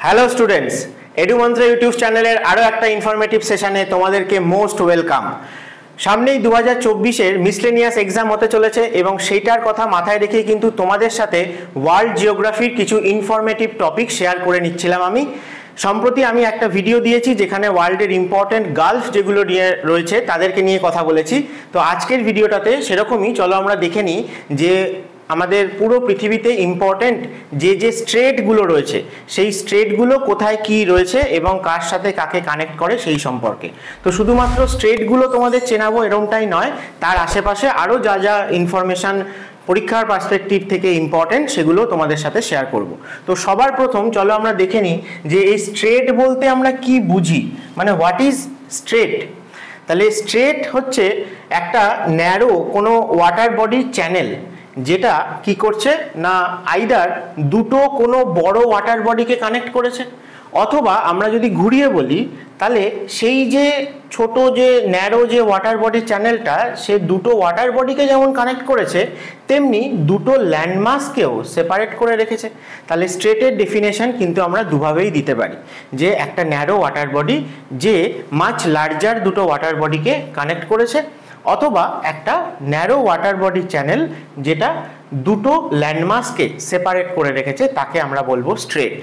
Hello students, এডুমন্ত্র YouTube চ্যানেলের আরও একটা ইনফরমেটিভ সেশনে তোমাদেরকে মোস্ট ওয়েলকাম। সামনেই 2024-এর মিসলেনিয়াস এক্সাম হতে চলেছে এবং সেইটার কথা মাথায় রেখে কিন্তু তোমাদের সাথে ওয়ার্ল্ড জিওগ্রাফির কিছু ইনফরমেটিভ টপিক শেয়ার করে নিচ্ছিলাম। সম্প্রতি আমি একটা ভিডিও দিয়েছি যেখানে ওয়ার্ল্ডের ইম্পর্টেন্ট গালফ যেগুলো নিয়ে রয়েছে তাদেরকে নিয়ে কথা বলেছি। তো আজকের ভিডিওটাতে সেরকমই চলো আমরা দেখে নিই যে আমাদের পুরো পৃথিবীতে ইম্পর্টেন্ট যে স্ট্রেটগুলো রয়েছে সেই স্ট্রেটগুলো কোথায় কি রয়েছে এবং কার সাথে কাকে কানেক্ট করে সেই সম্পর্কে। তো শুধুমাত্র স্ট্রেটগুলো তোমাদের চেনাবো এরকমটাই নয়, তার আশেপাশে আরও যা যা ইনফরমেশান পরীক্ষার পার্সপেক্টিভ থেকে ইম্পর্টেন্ট সেগুলো তোমাদের সাথে শেয়ার করব। তো সবার প্রথম চলো আমরা দেখে নিই যে এই স্ট্রেট বলতে আমরা কি বুঝি, মানে হোয়াট ইজ স্ট্রেট। তাহলে স্ট্রেট হচ্ছে একটা ন্যারো কোনো ওয়াটার বডির চ্যানেল যেটা কি করছে না আইদার দুটো কোনো বড় ওয়াটার বডিকে কানেক্ট করেছে, অথবা আমরা যদি ঘুরিয়ে বলি তাহলে সেই যে ছোট যে ন্যারো যে ওয়াটার বডির চ্যানেলটা সে দুটো ওয়াটার বডিকে যেমন কানেক্ট করেছে তেমনি দুটো ল্যান্ডমাসকেও সেপারেট করে রেখেছে। তাহলে স্ট্রেটের ডেফিনেশন কিন্তু আমরা দুভাবেই দিতে পারি, যে একটা ন্যারো ওয়াটার বডি যে মাচ লার্জার দুটো ওয়াটার বডিকে কানেক্ট করেছে, অথবা একটা ন্যারো ওয়াটার বডি চ্যানেল যেটা দুটো ল্যান্ডমাসকে সেপারেট করে রেখেছে তাকে আমরা বলবো স্ট্রেট।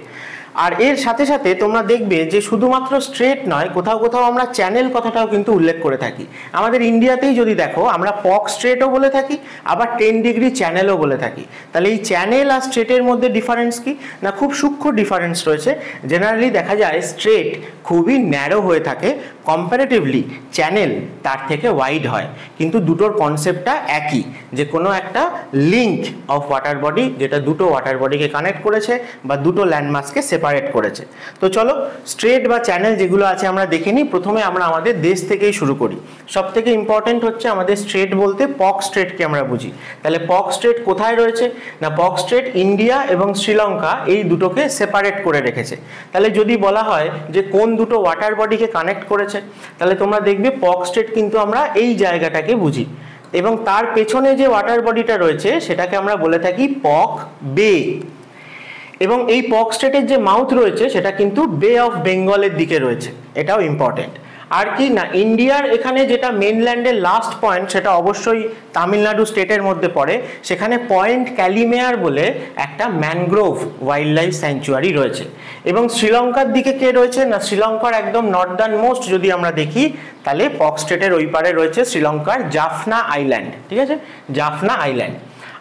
আর এর সাথে সাথে তোমরা দেখবে যে শুধুমাত্র স্ট্রেট নয়, কোথাও কোথাও আমরা চ্যানেল কথাটাও কিন্তু উল্লেখ করে থাকি। আমাদের ইন্ডিয়াতেই যদি দেখো আমরা পক স্ট্রেটও বলে থাকি, আবার 10 ডিগ্রি চ্যানেলও বলে থাকি। তাহলে এই চ্যানেল আর স্ট্রেটের মধ্যে ডিফারেন্স কি না, খুব সূক্ষ্ম ডিফারেন্স রয়েছে। জেনারেলি দেখা যায় স্ট্রেট খুবই ন্যারো হয়ে থাকে, কম্পারেটিভলি চ্যানেল তার থেকে ওয়াইড হয়, কিন্তু দুটোর কনসেপ্টটা একই, যে কোনো একটা লিঙ্ক অফ ওয়াটার বডি যেটা দুটো ওয়াটার বডিকে কানেক্ট করেছে বা দুটো ল্যান্ডমাসকে সেপারেট করেছে। তো চলো স্ট্রেট বা চ্যানেল যেগুলো আছে আমরা দেখে নিই। প্রথমে আমরা আমাদের দেশ থেকেই শুরু করি। সব থেকে ইম্পর্টেন্ট হচ্ছে আমাদের স্ট্রেট বলতে পক স্ট্রেটকে আমরা বুঝি। তাহলে পক স্ট্রেট কোথায় রয়েছে না, পক স্ট্রেট ইন্ডিয়া এবং শ্রীলঙ্কা এই দুটোকে সেপারেট করে রেখেছে। তাহলে যদি বলা হয় যে কোন দুটো ওয়াটার বডিকে কানেক্ট করেছে, তাহলে তোমরা দেখবে পক স্ট্রেট কিন্তু আমরা এই জায়গাটাকে বুঝি, এবং তার পেছনে যে ওয়াটার বডিটা রয়েছে সেটাকে আমরা বলে থাকি পক বে। এবং এই পক স্ট্রেটের যে মাউথ রয়েছে সেটা কিন্তু বে অফ বেঙ্গলের দিকে রয়েছে, এটাও ইম্পর্টেন্ট। আর কি না, ইন্ডিয়ার এখানে যেটা মেনল্যান্ডের লাস্ট পয়েন্ট সেটা অবশ্যই তামিলনাড়ু স্টেটের মধ্যে পড়ে, সেখানে পয়েন্ট ক্যালিমেয়ার বলে একটা ম্যানগ্রোভ ওয়াইল্ড লাইফ স্যাংচুয়ারি রয়েছে। এবং শ্রীলঙ্কার দিকে কে রয়েছে না, শ্রীলঙ্কার একদম নর্দার্ন মোস্ট যদি আমরা দেখি তাহলে পক স্ট্রেটের ওই পারে রয়েছে শ্রীলঙ্কার জাফনা আইল্যান্ড, ঠিক আছে, জাফনা আইল্যান্ড।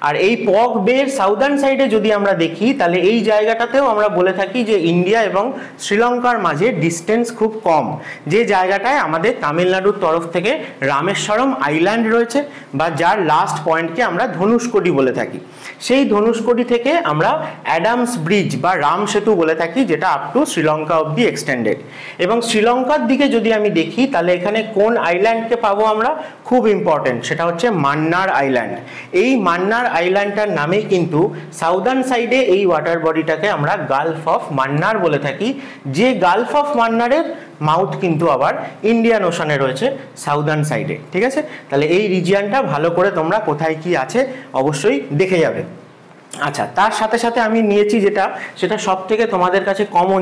আর এই পক বের সাউদার্ন সাইডে যদি আমরা দেখি তাহলে এই জায়গাটাতেও আমরা বলে থাকি যে ইন্ডিয়া এবং শ্রীলঙ্কার মাঝে ডিস্টেন্স খুব কম, যে জায়গাটায় আমাদের তামিলনাড়ুর তরফ থেকে রামেশ্বরম আইল্যান্ড রয়েছে, বা যার লাস্ট পয়েন্টকে আমরা ধনুষ্কোটি বলে থাকি। সেই ধনুষ্কোটি থেকে আমরা অ্যাডামস ব্রিজ বা রাম সেতু বলে থাকি, যেটা আপ টু শ্রীলঙ্কা অবধি এক্সটেন্ডেড। এবং শ্রীলঙ্কার দিকে যদি আমি দেখি তাহলে এখানে কোন আইল্যান্ডকে পাবো আমরা, খুব ইম্পর্টেন্ট, সেটা হচ্ছে মান্নার আইল্যান্ড। এই মান্নার আইল্যান্ডটার নামেই কিন্তু সাউদার্ন সাইডে এই ওয়াটার বডিটাকে আমরা গালফ অফ মান্নার বলে থাকি, যে গালফ অফ মান্নারের মাউথ কিন্তু আবার ইন্ডিয়ান ওশানে রয়েছে সাউদার্ন সাইডে, ঠিক আছে। তাহলে এই রিজিয়নটা ভালো করে তোমরা কোথায় কি আছে অবশ্যই দেখে যাবে। আচ্ছা, তার সাথে সাথে আমি নিয়েছি সেটা সব থেকে তোমাদের কাছে কমন,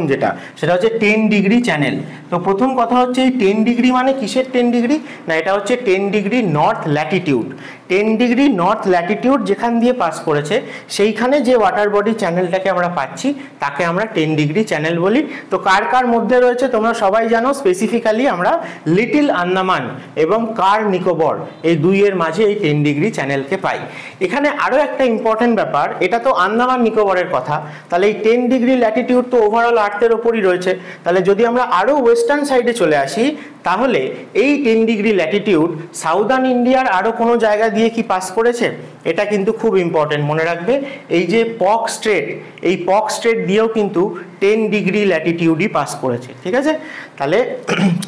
সেটা হচ্ছে 10 ডিগ্রি চ্যানেল। তো প্রথম কথা হচ্ছে এই 10 ডিগ্রি মানে কিসের 10 ডিগ্রি না, এটা হচ্ছে 10 degree north Latitude. 10 degree north Latitude যেখান দিয়ে পাস করেছে সেইখানে যে ওয়াটার বডি চ্যানেলটাকে আমরা পাচ্ছি তাকে আমরা 10 ডিগ্রি চ্যানেল বলি। তো কার কার মধ্যে রয়েছে তোমরা সবাই জানো, স্পেসিফিক্যালি আমরা লিটল আন্দামান এবং কার নিকোবর এই দুইয়ের মাঝে এই 10 ডিগ্রি চ্যানেলকে পাই। এখানে আরও একটা ইম্পর্টেন্ট ব্যাপার, এটা তো আন্দামান নিকোবরের কথা, তাহলে এই 10 ডিগ্রি ল্যাটিটিউড তো ওভারঅল আর্থের ওপরই রয়েছে। তাহলে যদি আমরা আরও ওয়েস্টার্ন সাইডে চলে আসি তাহলে এই 10 ডিগ্রি ল্যাটিটিউড সাউদার্ন ইন্ডিয়ার আরও কোনো জায়গা দিয়ে কি পাস করেছে, এটা কিন্তু খুব ইম্পর্টেন্ট মনে রাখবে। এই যে পক স্ট্রেট, এই পক স্ট্রেট দিয়েও কিন্তু 10 ডিগ্রি ল্যাটিটিউডই পাস করেছে, ঠিক আছে। তাহলে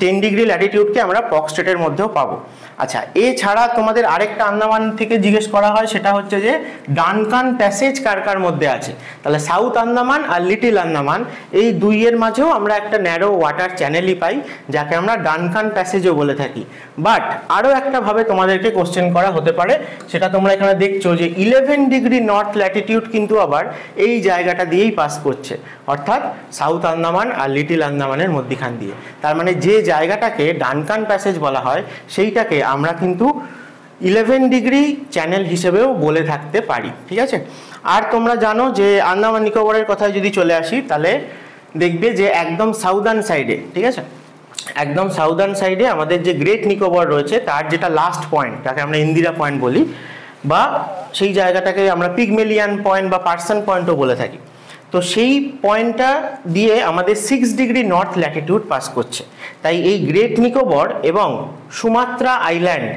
10 ডিগ্রি ল্যাটিটিউডকে আমরা পক স্ট্রেটের মধ্যেও পাবো। আচ্ছা, এছাড়া তোমাদের আরেকটা আন্দামান থেকে জিজ্ঞেস করা হয়, সেটা হচ্ছে যে ডানকান প্যাসেজ কার কার মধ্যে আছে। তাহলে সাউথ আন্দামান আর লিটল আন্দামান এই দুইয়ের মাঝেও আমরা একটা ন্যারো ওয়াটার চ্যানেলই পাই, যাকে আমরা ডানকান প্যাসেজও বলে থাকি। বাট আরও একটা ভাবে তোমাদেরকে কোশ্চেন করা হতে পারে, সেটা তোমরা এখানে দেখছো যে 11 ডিগ্রি নর্থ ল্যাটিটিউড কিন্তু আবার এই জায়গাটা দিয়েই পাস করছে, অর্থাৎ অর্থাৎ সাউথ আন্দামান আর লিটিল আন্দামানের মধ্যখান দিয়ে। তার মানে যে জায়গাটাকে ডানকান প্যাসেজ বলা হয় সেইটাকে আমরা কিন্তু 11 ডিগ্রি চ্যানেল হিসেবেও বলে থাকতে পারি, ঠিক আছে। আর তোমরা জানো যে আন্দামান নিকোবরের কথায় যদি চলে আসি তাহলে দেখবে যে একদম সাউদার্ন সাইডে, ঠিক আছে, একদম সাউদার্ন সাইডে আমাদের যে গ্রেট নিকোবর রয়েছে তার যেটা লাস্ট পয়েন্ট, তাকে আমরা ইন্দিরা পয়েন্ট বলি, বা সেই জায়গাটাকে আমরা পিগমেলিয়ান পয়েন্ট বা পার্সন পয়েন্টও বলে থাকি। তো সেই পয়েন্টটা দিয়ে আমাদের 6 ডিগ্রি নর্থ ল্যাটিটিউড পাস করছে। তাই এই গ্রেট নিকোবর এবং সুমাত্রা আইল্যান্ড,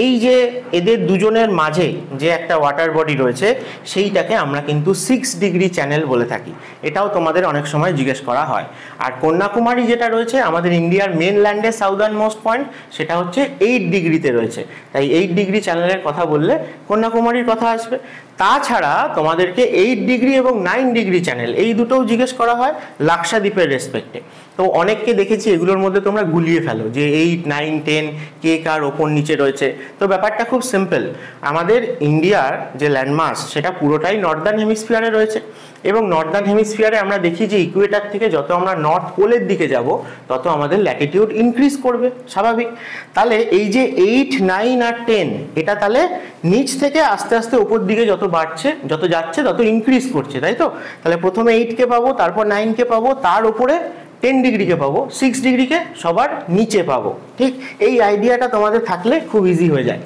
এই যে এদের দুজনের মাঝে যে একটা ওয়াটার বডি রয়েছে সেইটাকে আমরা কিন্তু 6 ডিগ্রি চ্যানেল বলে থাকি। এটাও তোমাদের অনেক সময় জিজ্ঞেস করা হয়। আর কন্যাকুমারী যেটা রয়েছে আমাদের ইন্ডিয়ার মেন ল্যান্ডের সাউদার্ন মোস্ট পয়েন্ট, সেটা হচ্ছে 8 ডিগ্রিতে রয়েছে। তাই 8 ডিগ্রি চ্যানেলের কথা বললে কন্যাকুমারীর কথা আসবে। তাছাড়া তোমাদেরকে 8 ডিগ্রি এবং 9 ডিগ্রি চ্যানেল এই দুটোও জিজ্ঞেস করা হয় লাক্ষাদ্বীপের রেসপেক্টে। তো অনেককে দেখেছি এগুলোর মধ্যে তোমরা গুলিয়ে ফেলো যে 8, 9, 10 কে কার ওপর নিচে রয়েছে। তো ব্যাপারটা খুব সিম্পল, আমাদের ইন্ডিয়ার যে ল্যান্ডমাস সেটা পুরোটাই নর্দার্ন হেমিস্ফিয়ারে রয়েছে, এবং নর্দার্ন হেমিস্ফিয়ারে আমরা দেখি যে ইকুয়েটার থেকে যত আমরা নর্থ পোলের দিকে যাব তত আমাদের ল্যাটিটিউড ইনক্রিজ করবে, স্বাভাবিক। তাহলে এই যে 8, 9 আর 10 এটা তাহলে নিচ থেকে আস্তে আস্তে উপর দিকে যত বাড়ছে, যত যাচ্ছে তত ইনক্রিজ করছে, তাই তো। তাহলে প্রথমে 8কে পাবো, তারপর 9কে পাবো, তার উপরে 10 ডিগ্রিকে পাবো, 6 ডিগ্রিকে সবার নিচে পাবো, ঠিক। এই আইডিয়াটা তোমাদের থাকলে খুব ইজি হয়ে যায়।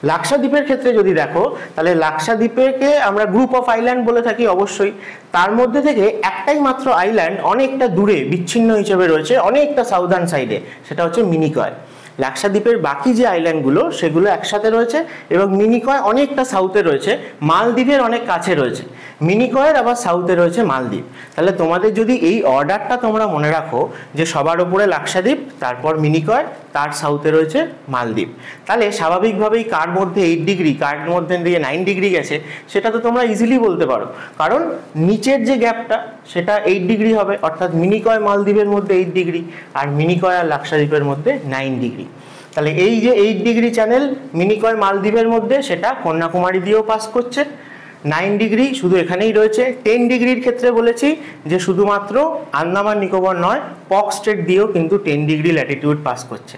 লাক্ষাদ্বীপের ক্ষেত্রে যদি দেখো তাহলে লাক্ষাদ্বীপকে আমরা গ্রুপ অফ আইল্যান্ড বলে থাকি অবশ্যই। তার মধ্যে থেকে একটাই মাত্র আইল্যান্ড অনেকটা দূরে বিচ্ছিন্ন হিসেবে রয়েছে, অনেকটা সাউদার্ন সাইডে, সেটা হচ্ছে মিনিকয়। লাক্ষাদ্বীপের বাকি যে আইল্যান্ডগুলো সেগুলো একসাথে রয়েছে, এবং মিনিকয় অনেকটা সাউথে রয়েছে, মালদ্বীপের অনেক কাছে রয়েছে। মিনিকয়ের আবার সাউথে রয়েছে মালদ্বীপ। তাহলে তোমাদের যদি এই অর্ডারটা তোমরা মনে রাখো যে সবার উপরে লাক্ষাদ্বীপ, তারপর মিনিকয়, তার সাউথে রয়েছে মালদ্বীপ, তাহলে স্বাভাবিকভাবেই কার মধ্যে 8 ডিগ্রি কার মধ্যে দিয়ে 9 ডিগ্রি গেছে সেটা তো তোমরা ইজিলি বলতে পারো, কারণ নিচের যে গ্যাপটা সেটা 8 ডিগ্রি হবে, অর্থাৎ মিনিকয় মালদ্বীপের মধ্যে 8 ডিগ্রি আর মিনিকয় আর লাক্ষাদ্বীপের মধ্যে 9 ডিগ্রি। তাহলে এই যে 8 ডিগ্রি চ্যানেল মিনিকয় মালদ্বীপের মধ্যে সেটা কন্যাকুমারী দিয়েও পাস করছে, 9 ডিগ্রি শুধু এখানেই রয়েছে। 10 ডিগ্রির ক্ষেত্রে বলেছি যে শুধুমাত্র আন্দামান নিকোবর নয়, পক স্ট্রেট দিয়েও কিন্তু 10 ডিগ্রি ল্যাটিটিউড পাস করছে।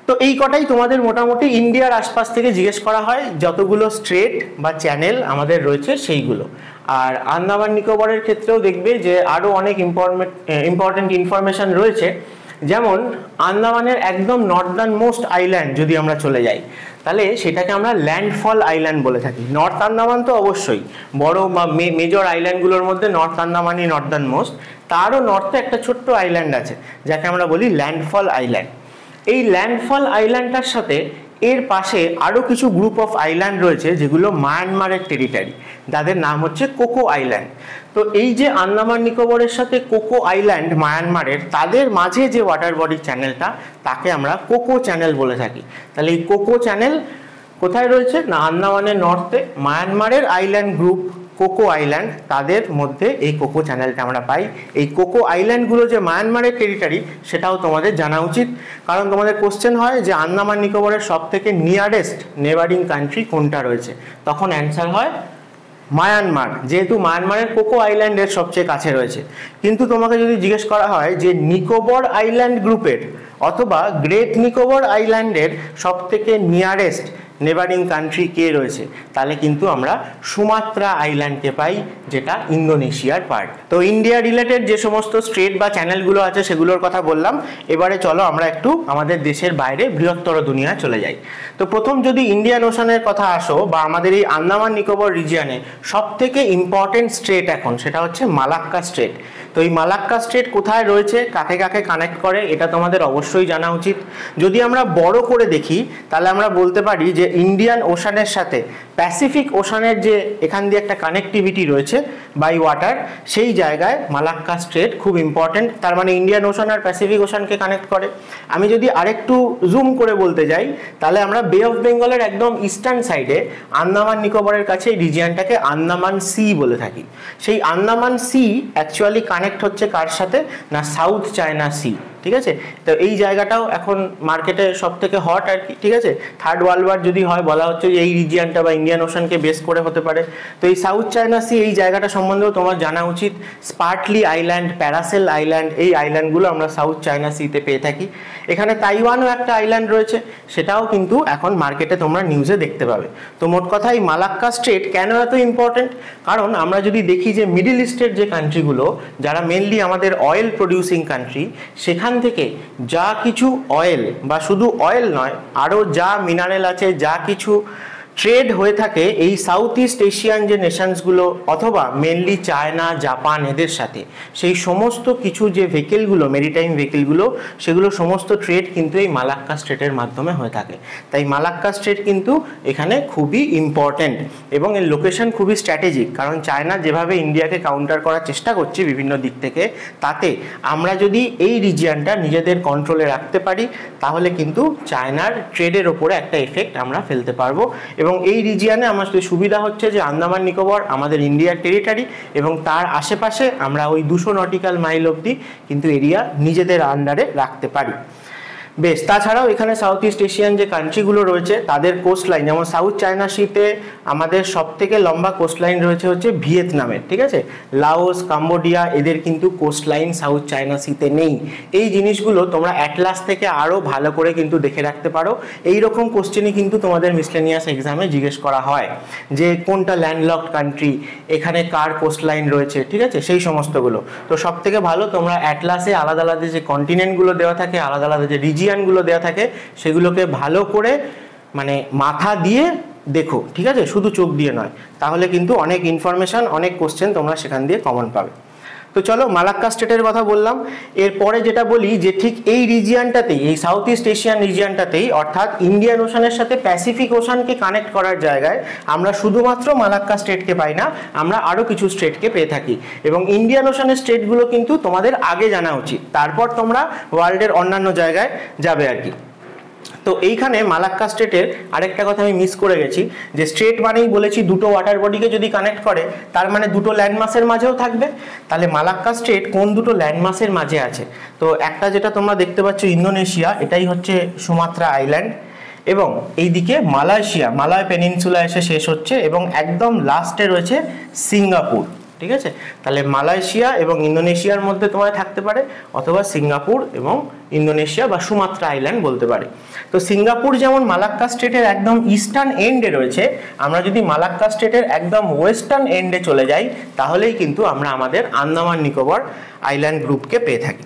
তো এই কটাই তোমাদের মোটামুটি ইন্ডিয়ার আশপাশ থেকে জিজ্ঞেস করা হয়, যতগুলো স্ট্রেট বা চ্যানেল আমাদের রয়েছে সেইগুলো। আর আন্দামান নিকোবরের ক্ষেত্রেও দেখবে যে আরও অনেক ইম্পর্টেন্ট ইনফরমেশন রয়েছে। যেমন আন্দামানের একদম নর্দার্ন মোস্ট আইল্যান্ড যদি আমরা চলে যাই তাহলে সেটাকে আমরা ল্যান্ডফল আইল্যান্ড বলে থাকি। নর্থ আন্দামান তো অবশ্যই বড় বা মেজর আইল্যান্ডগুলোর মধ্যে নর্থ আন্দামানই নর্দার্ন মোস্ট, তারও নর্থে একটা ছোট্ট আইল্যান্ড আছে যাকে আমরা বলি ল্যান্ডফল আইল্যান্ড। এই ল্যান্ডফল আইল্যান্ডটার সাথে এর পাশে আরও কিছু গ্রুপ অফ আইল্যান্ড রয়েছে যেগুলো মায়ানমারের টেরিটরি, যাদের নাম হচ্ছে কোকো আইল্যান্ড। তো এই যে আন্দামান নিকোবরের সাথে কোকো আইল্যান্ড মায়ানমারের, তাদের মাঝে যে ওয়াটার বডি চ্যানেলটা তাকে আমরা কোকো চ্যানেল বলে থাকি। তাহলে এই কোকো চ্যানেল কোথায় রয়েছে না আন্দামানের নর্থে, মায়ানমারের আইল্যান্ড গ্রুপ কোকো আইল্যান্ড, তাদের মধ্যে এই কোকো চ্যানেলটা আমরা পাই। এই কোকো আইল্যান্ডগুলো যে মায়ানমারের টেরিটরি সেটাও তোমাদের জানা উচিত, কারণ তোমাদের কোশ্চেন হয় যে আন্দামান নিকোবরের সব থেকে নিয়ারেস্ট নেবারিং কান্ট্রি কোনটা রয়েছে, তখন অ্যান্সার হয় মায়ানমার, যেহেতু মায়ানমারের কোকো আইল্যান্ডের সবচেয়ে কাছে রয়েছে। কিন্তু তোমাকে যদি জিজ্ঞেস করা হয় যে নিকোবর আইল্যান্ড গ্রুপের অথবা গ্রেট নিকোবর আইল্যান্ডের সব থেকে নিয়ারেস্ট নেবারিং কান্ট্রি কে রয়েছে, তাহলে কিন্তু আমরা সুমাত্রা আইল্যান্ডকে পাই, যেটা ইন্দোনেশিয়ার পার্ট। তো ইন্ডিয়া রিলেটেড যে সমস্ত স্ট্রেট বা চ্যানেলগুলো আছে সেগুলোর কথা বললাম। এবারে চলো আমরা একটু আমাদের দেশের বাইরে বৃহত্তর দুনিয়া চলে যাই। তো প্রথম যদি ইন্ডিয়ান ওশানের কথা আসো বা আমাদের এই আন্দামান নিকোবর রিজিয়নে সব থেকে ইম্পর্টেন্ট স্ট্রেট এখন সেটা হচ্ছে মালাক্কা স্ট্রেট। তো এই মালাক্কা স্ট্রেট কোথায় রয়েছে, কাকে কাকে কানেক্ট করে, এটা তোমাদের অবশ্যই জানা উচিত। যদি আমরা বড় করে দেখি তাহলে আমরা বলতে পারি যে ইন্ডিয়ান ওশানের সাথে প্যাসিফিক ওশানের যে এখান দিয়ে একটা কানেক্টিভিটি রয়েছে বাই ওয়াটার, সেই জায়গায় মালাক্কা স্ট্রেট খুব ইম্পর্টেন্ট। তার মানে ইন্ডিয়ান ওশান আর প্যাসিফিক ওশানকে কানেক্ট করে। আমি যদি আরেকটু জুম করে বলতে যাই তাহলে আমরা বে অফ বেঙ্গলের একদম ইস্টার্ন সাইডে আন্দামান নিকোবরের কাছে এই রিজিয়নটাকে আন্দামান সি বলে থাকি। সেই আন্দামান সি অ্যাকচুয়ালি কানেক্ট হচ্ছে কার সাথে না সাউথ চায়না সি। ঠিক আছে। তো এই জায়গাটাও এখন মার্কেটে সব থেকে হট আর কি, ঠিক আছে। থার্ড ওয়ার্ল্ড ওয়ার যদি হয় বলা হচ্ছে এই রিজিয়নটা বা ইন্ডিয়ান ওশানকে বেস করে হতে পারে। তো এই সাউথ চায়না সি এই জায়গাটা সম্বন্ধেও তোমার জানা উচিত। স্পার্টলি আইল্যান্ড, প্যারাসেল আইল্যান্ড, এই আইল্যান্ডগুলো আমরা সাউথ চায়না সিতে পেয়ে থাকি। এখানে তাইওয়ানও একটা আইল্যান্ড রয়েছে, সেটাও কিন্তু এখন মার্কেটে তোমরা নিউজে দেখতে পাবে। তো মোট কথা এই মালাক্কা স্ট্রেট কেন এত ইম্পর্টেন্ট, কারণ আমরা যদি দেখি যে মিডল ইস্টের যে কান্ট্রিগুলো যারা মেনলি আমাদের অয়েল প্রডিউসিং কান্ট্রি, সেখান থেকে যা কিছু অয়েল বা শুধু অয়েল নয় আরও যা মিনারেল আছে, যা কিছু ট্রেড হয়ে থাকে এই সাউথ ইস্ট এশিয়ান যে নেশনসগুলো অথবা মেনলি চায়না, জাপান এদের সাথে, সেই সমস্ত কিছু যে ভেহিকেলগুলো, মেরিটাইম ভেহিকেলগুলো, সেগুলো সমস্ত ট্রেড কিন্তু এই মালাক্কা স্ট্রেটের মাধ্যমে হয়ে থাকে। তাই মালাক্কা স্ট্রেট কিন্তু এখানে খুবই ইম্পর্টেন্ট এবং এর লোকেশন খুবই স্ট্র্যাটেজিক। কারণ চায়না যেভাবে ইন্ডিয়াকে কাউন্টার করার চেষ্টা করছে বিভিন্ন দিক থেকে, তাতে আমরা যদি এই রিজিয়নটা নিজেদের কন্ট্রোলে রাখতে পারি তাহলে কিন্তু চায়নার ট্রেডের ওপরে একটা এফেক্ট আমরা ফেলতে পারবো। এবং এই রিজিয়নে আমাদের সুবিধা হচ্ছে যে আন্দামান নিকোবর আমাদের ইন্ডিয়ার টেরিটরি এবং তার আশেপাশে আমরা ওই 200 নটিক্যাল মাইল অবধি কিন্তু এরিয়া নিজেদের আন্ডারে রাখতে পারি। বেশ, তাছাড়াও এখানে সাউথ ইস্ট এশিয়ান যে কান্ট্রিগুলো রয়েছে তাদের কোস্ট লাইন, যেমন সাউথ চায়না সিতে আমাদের সব থেকে লম্বা কোস্ট লাইন রয়েছে হচ্ছে ভিয়েতনামের, ঠিক আছে। লাওস, কাম্বোডিয়া এদের কিন্তু কোস্ট লাইন সাউথ চায়না সিতে নেই। এই জিনিসগুলো তোমরা অ্যাটলাস থেকে আরও ভালো করে কিন্তু দেখে রাখতে পারো। এই রকম কোশ্চেনই কিন্তু তোমাদের মিসলেনিয়াস এক্সামে জিজ্ঞেস করা হয় যে কোনটা ল্যান্ডলকড কান্ট্রি, এখানে কার কোস্ট লাইন রয়েছে, ঠিক আছে, সেই সমস্তগুলো। তো সব থেকে ভালো তোমরা অ্যাটলাসে আলাদা আলাদা যে কন্টিনেন্টগুলো দেওয়া থাকে, আলাদা আলাদা যে রিজিয়নগুলো দেওয়া থাকে, সেগুলোকে ভালো করে মানে মাথা দিয়ে দেখো, ঠিক আছে, শুধু চোখ দিয়ে নয়। তাহলে কিন্তু অনেক ইনফরমেশন, অনেক কোশ্চেন তোমরা সেখান দিয়ে কমন পাবে। তো চলো মালাক্কা স্টেটের কথা বললাম, এরপরে যেটা বলি যে ঠিক এই রিজিয়নটাতেই, এই সাউথ ইস্ট এশিয়ান রিজিয়নটাতেই, অর্থাৎ ইন্ডিয়ান ওশানের সাথে প্যাসিফিক ওশানকে কানেক্ট করার জায়গায় আমরা শুধুমাত্র মালাক্কা স্টেটকে পাই না, আমরা আরও কিছু স্টেটকে পেয়ে থাকি। এবং ইন্ডিয়ান ওশানের স্টেটগুলো কিন্তু তোমাদের আগে জানা উচিত, তারপর তোমরা ওয়ার্ল্ডের অন্যান্য জায়গায় যাবে আর কি। তো এইখানে মালাক্কা স্ট্রেটের আরেকটা কথা আমি মিস করে গেছি, যে স্ট্রেট মানেই বলেছি দুটো ওয়াটার বডিকে যদি কানেক্ট করে তার মানে দুটো ল্যান্ডমাসের মাঝেও থাকবে। তাহলে মালাক্কা স্ট্রেট কোন দুটো ল্যান্ডমাসের মাঝে আছে? তো একটা যেটা তোমরা দেখতে পাচ্ছ ইন্দোনেশিয়া, এটাই হচ্ছে সুমাত্রা আইল্যান্ড, এবং এইদিকে মালয়েশিয়া, মালয় পেনিনসুলা এসে শেষ হচ্ছে, এবং একদম লাস্টে রয়েছে সিঙ্গাপুর, ঠিক আছে। তাহলে মালয়েশিয়া এবং ইন্দোনেশিয়ার মধ্যে তোমার থাকতে পারে, অথবা সিঙ্গাপুর এবং ইন্দোনেশিয়া বা সুমাত্রা আইল্যান্ড বলতে পারে। তো সিঙ্গাপুর যেমন মালাক্কা স্টেটের একদম ইস্টার্ন এন্ডে রয়েছে, আমরা যদি মালাক্কা স্টেটের একদম ওয়েস্টার্ন এন্ডে চলে যাই তাহলেই কিন্তু আমরা আমাদের আন্দামান নিকোবর আইল্যান্ড গ্রুপকে পেয়ে থাকি।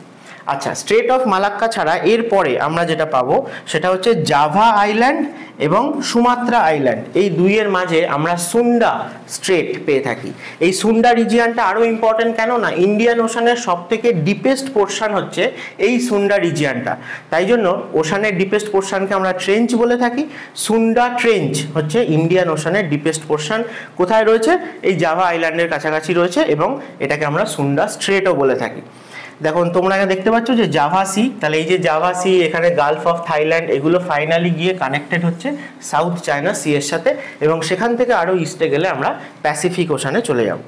আচ্ছা, স্ট্রেট অফ মালাক্কা ছাড়া এরপরে আমরা যেটা পাবো সেটা হচ্ছে জাভা আইল্যান্ড এবং সুমাত্রা আইল্যান্ড, এই দুইয়ের মাঝে আমরা সুন্ডা স্ট্রেট পেয়ে থাকি। এই সুন্ডা রিজিয়নটা আরও ইম্পর্টেন্ট কেন না, ইন্ডিয়ান ওশানের সব থেকে ডিপেস্ট পোর্শন হচ্ছে এই সুন্ডা রিজিয়নটা, তাই জন্য ওশানের ডিপেস্ট পোর্শনকে আমরা ট্রেঞ্চ বলে থাকি। সুন্ডা ট্রেঞ্চ হচ্ছে ইন্ডিয়ান ওশানের ডিপেস্ট পোর্শন। কোথায় রয়েছে? এই জাভা আইল্যান্ডের কাছাকাছি রয়েছে, এবং এটাকে আমরা সুন্ডা স্ট্রেটও বলে থাকি। দেখুন তোমরা দেখতে পাচ্ছ যে জাভা সি, তাহলে এই যে জাভা সি, এখানে গালফ অফ থাইল্যান্ড, এগুলো ফাইনালি গিয়ে কানেক্টেড হচ্ছে সাউথ চায়না সি এর সাথে, এবং সেখান থেকে আরও ইস্টে গেলে আমরা প্যাসিফিক ওশানে চলে যাব।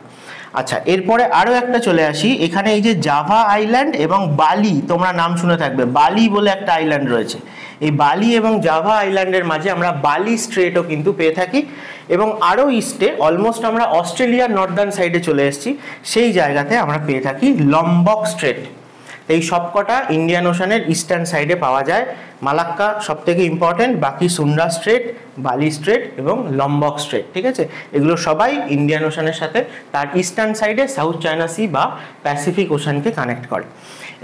আচ্ছা, এরপরে আরও একটা চলে আসি, এখানে এই যে জাভা আইল্যান্ড এবং বালি, তোমরা নাম শুনে থাকবে, বালি বলে একটা আইল্যান্ড রয়েছে। এই বালি এবং জাভা আইল্যান্ডের মাঝে আমরা বালি স্ট্রেটও কিন্তু পেয়ে থাকি, এবং আরও ইস্টে অলমোস্ট আমরা অস্ট্রেলিয়ার নর্দার্ন সাইডে চলে এসেছি, সেই জায়গাতে আমরা পেয়ে থাকি লম্বক স্ট্রেট। এই সবকটা ইন্ডিয়ান ওশানের ইস্টার্ন সাইডে পাওয়া যায়। মালাক্কা সব থেকে ইম্পর্টেন্ট, বাকি সুন্ডা স্ট্রেট, বালি স্ট্রেট এবং লম্বক স্ট্রেট, ঠিক আছে, এগুলো সবাই ইন্ডিয়ান ওশানের সাথে তার ইস্টার্ন সাইডে সাউথ চায়না সি বা প্যাসিফিক ওশানকে কানেক্ট করে।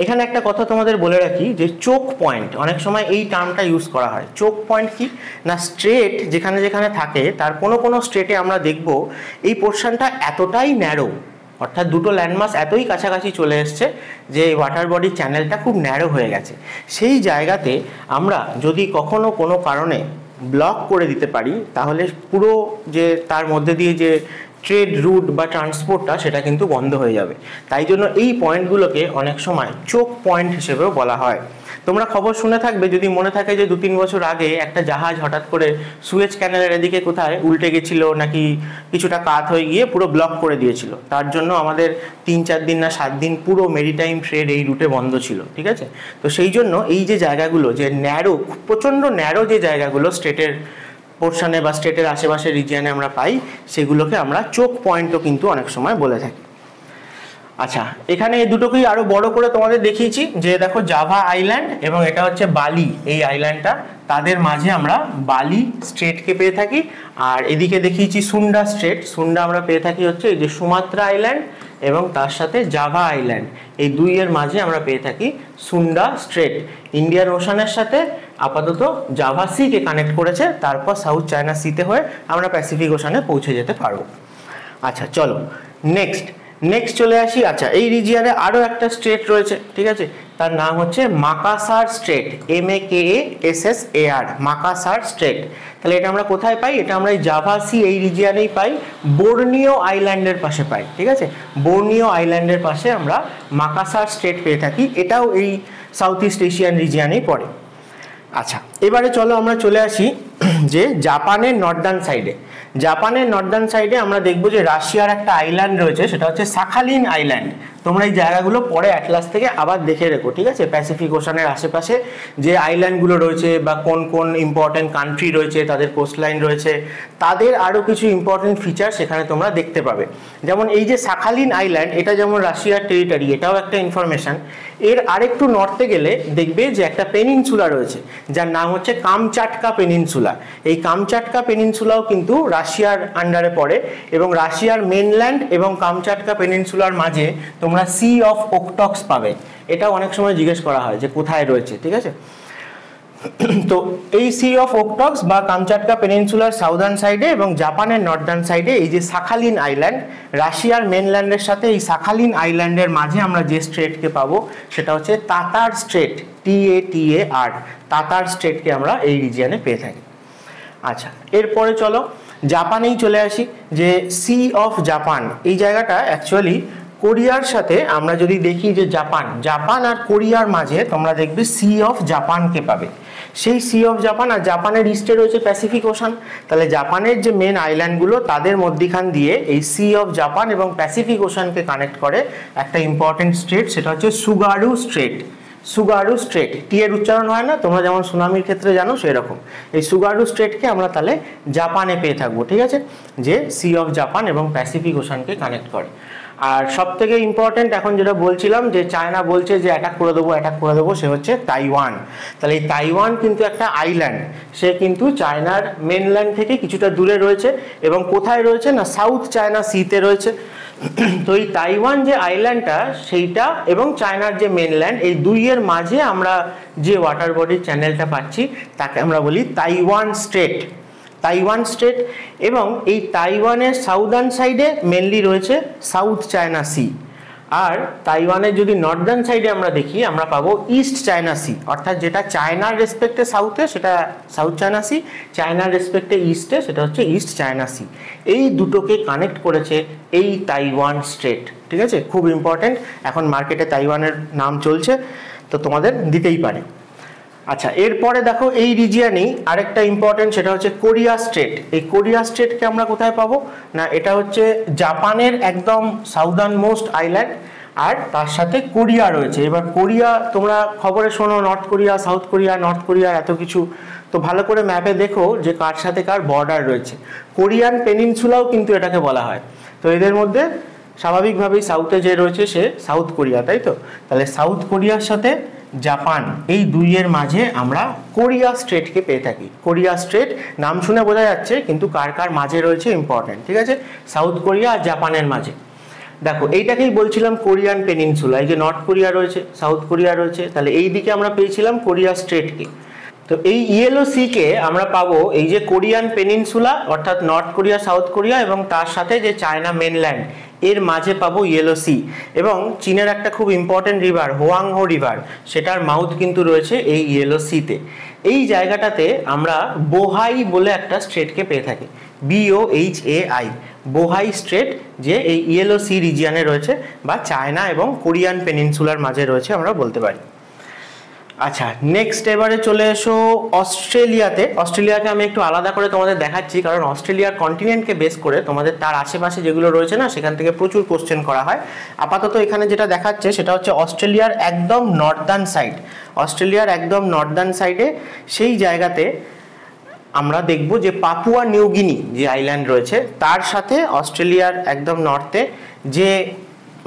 এখানে একটা কথা তোমাদের বলে রাখি যে চোক পয়েন্ট, অনেক সময় এই টার্মটা ইউজ করা হয়। চোক পয়েন্ট কি না, স্ট্রেট যেখানে যেখানে থাকে তার কোনো কোনো স্ট্রেটে আমরা দেখব এই পোর্শনটা এতটাই ন্যারো, অর্থাৎ দুটো ল্যান্ডমাস এতই কাছাকাছি চলে এসছে যে ওয়াটার বডির চ্যানেলটা খুব ন্যারো হয়ে গেছে। সেই জায়গাতে আমরা যদি কখনো কোনো কারণে ব্লক করে দিতে পারি, তাহলে পুরো যে তার মধ্যে দিয়ে যে ট্রেড রুট বা ট্রান্সপোর্টটা সেটা কিন্তু বন্ধ হয়ে যাবে। তাই জন্য এই পয়েন্টগুলোকে অনেক সময় চোক পয়েন্ট হিসেবেও বলা হয়। তোমরা খবর শুনে থাকবে, যদি মনে থাকে যে 2-3 বছর আগে একটা জাহাজ হঠাৎ করে সুয়েজ ক্যানেলের এদিকে কোথায় উল্টে গেছিল, নাকি কিছুটা কাত হয়ে গিয়ে পুরো ব্লক করে দিয়েছিল। তার জন্য আমাদের 3-4 দিন না 7 দিন পুরো মেরিটাইম ট্রেড এই রুটে বন্ধ ছিল, ঠিক আছে। তো সেই জন্য এই যে জায়গাগুলো, যে ন্যারো, প্রচণ্ড ন্যারো যে জায়গাগুলো স্টেটের পোর্শনে বা স্টেটের আশেপাশে রিজিয়নে আমরা পাই, সেগুলোকে আমরা চোক পয়েন্টও কিন্তু অনেক সময় বলে থাকি। আচ্ছা, এখানে এই দুটোকেই আরো বড় করে তোমাদের দেখিয়েছি, যে দেখো জাভা আইল্যান্ড এবং এটা হচ্ছে বালি, এই আইল্যান্ডটা, তাদের মাঝে আমরা বালি স্ট্রেটকে পেয়ে থাকি। আর এদিকে দেখিয়েছি সুন্ডা স্ট্রেট, সুন্ডা আমরা পেয়ে থাকি হচ্ছে এই যে সুমাত্রা আইল্যান্ড এবং তার সাথে জাভা আইল্যান্ড, এই দুইয়ের মাঝে আমরা পেয়ে থাকি সুন্ডা স্ট্রেট। ইন্ডিয়ান ওশানের সাথে আপাতত জাভা সিকে কানেক্ট করেছে, তারপর সাউথ চায়না সিতে হয়ে আমরা প্যাসিফিক ওশানে পৌঁছে যেতে পারবো। আচ্ছা চলো নেক্সট চলে আসি। আচ্ছা, এই রিজিয়নে আরও একটা স্ট্রেট রয়েছে, ঠিক আছে, তার নাম হচ্ছে মাকাসার স্ট্রেট, MAKASSAR, মাকাসার স্ট্রেট। তাহলে এটা আমরা কোথায় পাই? এটা আমরা এই জাভা সি এই রিজিয়নেই পাই, বোর্নিও আইল্যান্ডের পাশে পাই, ঠিক আছে। বোর্নিও আইল্যান্ডের পাশে আমরা মাকাসার স্ট্রেট পেয়ে থাকি, এটাও এই সাউথ ইস্ট এশিয়ান রিজিয়নেই পড়ে। আচ্ছা, এবারে চলো আমরা চলে আসি যে জাপানের নর্দার্ন সাইডে। জাপানের নর্দার্ন সাইডে আমরা দেখবো যে রাশিয়ার একটা আইল্যান্ড রয়েছে, সেটা হচ্ছে সাখালিন আইল্যান্ড। তোমরা এই জায়গাগুলো পরে অ্যাটলাস থেকে আবার দেখে রেখো, ঠিক আছে। প্যাসিফিক ওশানের আশেপাশে যে আইল্যান্ডগুলো রয়েছে বা কোন কোন ইম্পর্টেন্ট কান্ট্রি রয়েছে, তাদের কোস্টলাইন রয়েছে, তাদের আরও কিছু ইম্পর্টেন্ট ফিচার সেখানে তোমরা দেখতে পাবে। যেমন এই যে সাখালিন আইল্যান্ড, এটা যেমন রাশিয়ার টেরিটরি, এটাও একটা ইনফরমেশন। এর আরেকটু নর্থে গেলে দেখবে যে একটা পেনিনসুলা রয়েছে, যার নাম হচ্ছে কামচাটকা পেনিনসুলা। এই কামচাটকা পেনিনসুলাও কিন্তু রাশিয়ার আন্ডারে পড়ে, এবং রাশিয়ার মেনল্যান্ড এবং কামচাটকা পেনিনসুলার মাঝে তোমরা সি অফ ওকটক্স পাবে। এটা অনেক সময় জিজ্ঞেস করা হয় যে কোথায় রয়েছে, ঠিক আছে। তো এই সি অফ ওকটক্স বা কামচাটকা পেনিনসুলার সাউদার্ন সাইডে এবং জাপানের নর্দার্ন সাইডে এই যে সাখালিন আইল্যান্ড, রাশিয়ার মেনল্যান্ডের সাথে এই সাখালিন আইল্যান্ডের মাঝে আমরা যে স্ট্রেটকে পাবো সেটা হচ্ছে তাতার স্ট্রেট, TATAR, তাতার স্ট্রেটকে আমরা এই রিজিয়নে পেয়ে থাকি। আচ্ছা, এরপরে চলো জাপানেই চলে আসি, যে সি অফ জাপান, এই জায়গাটা অ্যাকচুয়ালি কোরিয়ার সাথে আমরা যদি দেখি যে জাপান আর কোরিয়ার মাঝে তোমরা দেখবে সি অফ জাপানকে পাবে। সেই সি অফ জাপান, আর জাপানের ইস্টে রয়েছে প্যাসিফিক ওশান। তাহলে জাপানের যে মেন আইল্যান্ডগুলো তাদের মধ্যখান দিয়ে এই সি অফ জাপান এবং প্যাসিফিক ওশানকে কানেক্ট করে একটা ইম্পর্টেন্ট স্ট্রেট, সেটা হচ্ছে সুগারু স্ট্রেট। সুগারু স্ট্রেট, টি এর উচ্চারণ হয় না, তোমরা যেমন সুনামির ক্ষেত্রে জানো সেরকম। এই সুগারু স্ট্রেটকে আমরা তাহলে জাপানে পেয়ে থাকবো, ঠিক আছে, যে সি অফ জাপান এবং প্যাসিফিক ওশানকে কানেক্ট করে। আর সব থেকে ইম্পর্টেন্ট এখন যেটা বলছিলাম, যে চায়না বলছে যে অ্যাটাক করে দেবো, সে হচ্ছে তাইওয়ান। তাহলে এই তাইওয়ান কিন্তু একটা আইল্যান্ড, সে কিন্তু চায়নার মেনল্যান্ড থেকে কিছুটা দূরে রয়েছে, এবং কোথায় রয়েছে না সাউথ চায়না সিতে রয়েছে। তো এই তাইওয়ান যে আইল্যান্ডটা, সেইটা এবং চায়নার যে মেনল্যান্ড, এই দুইয়ের মাঝে আমরা যে ওয়াটার বডির চ্যানেলটা পাচ্ছি তাকে আমরা বলি তাইওয়ান স্ট্রেট। এবং এই তাইওয়ানের সাউদার্ন সাইডে মেনলি রয়েছে সাউথ চায়না সি, আর তাইওয়ানের যদি নর্দার্ন সাইডে আমরা দেখি, আমরা পাবো ইস্ট চায়না সি, অর্থাৎ যেটা চায়নার রেসপেক্টে সাউথে সেটা সাউথ চায়না সি, চায়নার রেসপেক্টে ইস্টে সেটা হচ্ছে ইস্ট চায়না সি। এই দুটোকে কানেক্ট করেছে এই তাইওয়ান স্ট্রেট, ঠিক আছে, খুব ইম্পর্টেন্ট। এখন মার্কেটে তাইওয়ানের নাম চলছে, তো তোমাদের দিতেই পারে। আচ্ছা, এরপরে দেখো এই রিজিয়নেই আরেকটা ইম্পর্টেন্ট, সেটা হচ্ছে কোরিয়া স্ট্রেট। এই কোরিয়া স্ট্রেটকে আমরা কোথায় পাবো না, এটা হচ্ছে জাপানের একদম সাউদার্ন মোস্ট আইল্যান্ড, আর তার সাথে কোরিয়া রয়েছে। এবার কোরিয়া তোমরা খবরে শোনো, north Korea, south Korea, north Korea, এত কিছু, তো ভালো করে ম্যাপে দেখো যে কার সাথে কার বর্ডার রয়েছে। কোরিয়ান পেনিনসুলাও কিন্তু এটাকে বলা হয়। তো এদের মধ্যে স্বাভাবিকভাবেই সাউথে যে রয়েছে সে সাউথ কোরিয়া, তাই তো। তাহলে সাউথ কোরিয়ার সাথে জাপান, এই দুইয়ের মাঝে আমরা কোরিয়া স্ট্রেটকে পেয়ে থাকি। কোরিয়া স্ট্রেট নাম শুনে বোঝা যাচ্ছে, কিন্তু কার কার মাঝে রয়েছে ইম্পর্টেন্ট, ঠিক আছে, সাউথ কোরিয়া আর জাপানের মাঝে। দেখো এইটাকেই বলছিলাম কোরিয়ান পেনিনসুলা, এই যে নর্থ কোরিয়া রয়েছে, সাউথ কোরিয়া রয়েছে, তাহলে এই দিকে আমরা পেয়েছিলাম কোরিয়া স্ট্রেটকে। তো এই ইয়েলো সিকে আমরা পাবো এই যে কোরিয়ান পেনিনসুলা, অর্থাৎ নর্থ কোরিয়া, সাউথ কোরিয়া এবং তার সাথে যে চায়না মেনল্যান্ড, এর মাঝে পাবো ইয়েলো সি, এবং চীনের একটা খুব ইম্পর্টেন্ট রিভার হোয়াংহো রিভার, সেটার মাউথ কিন্তু রয়েছে এই ইয়েলো সিতে। এই জায়গাটাতে আমরা বোহাই বলে একটা স্ট্রেটকে পেয়ে থাকি, BOHAI, বোহাই স্ট্রেট, যে এই ইয়েলো সি রিজিয়নে রয়েছে বা চায়না এবং কোরিয়ান পেনিনসুলার মাঝে রয়েছে আমরা বলতে পারি। আচ্ছা, নেক্সট এবারে চলে এসো অস্ট্রেলিয়াতে। অস্ট্রেলিয়াকে আমি একটু আলাদা করে তোমাদের দেখাচ্ছি, কারণ অস্ট্রেলিয়ার কন্টিনেন্টকে বেস করে তোমাদের তার আশেপাশে যেগুলো রয়েছে না, সেখান থেকে প্রচুর কোশ্চেন করা হয়। আপাতত এখানে যেটা দেখাচ্ছে সেটা হচ্ছে অস্ট্রেলিয়ার একদম নর্দার্ন সাইড, অস্ট্রেলিয়ার একদম নর্দার্ন সাইডে সেই জায়গাতে আমরা দেখব যে পাপুয়া নিউগিনি যে আইল্যান্ড রয়েছে তার সাথে অস্ট্রেলিয়ার একদম নর্থে যে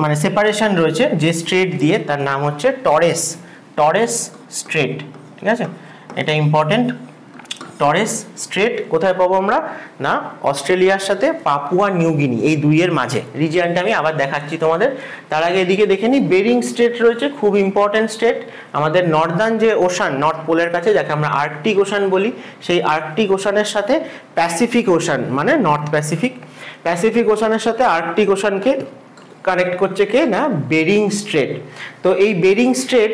মানে সেপারেশন রয়েছে যে স্ট্রেট দিয়ে, তার নাম হচ্ছে টরেস স্ট্রেট। ঠিক আছে, এটা ইম্পর্টেন্ট। টরেস স্ট্রেট কোথায় পাবো আমরা না, অস্ট্রেলিয়ার সাথে পাপুয়া নিউগিনি এই দুইয়ের মাঝে রিজিয়নটা আমি আবার দেখাচ্ছি তোমাদের। তার আগে এদিকে দেখে নিই, বেরিং স্ট্রেট রয়েছে, খুব ইম্পর্টেন্ট স্ট্রেট। আমাদের নর্দার্ন যে ওশান, নর্থ পোলের কাছে, যাকে আমরা আর্কটিক ওশান বলি, সেই আর্কটিক ওশানের সাথে প্যাসিফিক ওশান মানে নর্থ প্যাসিফিক ওশানের সাথে আর্কটিক ওশানকে কানেক্ট করছে কে না, বেরিং স্ট্রেট। তো এই বেরিং স্ট্রেট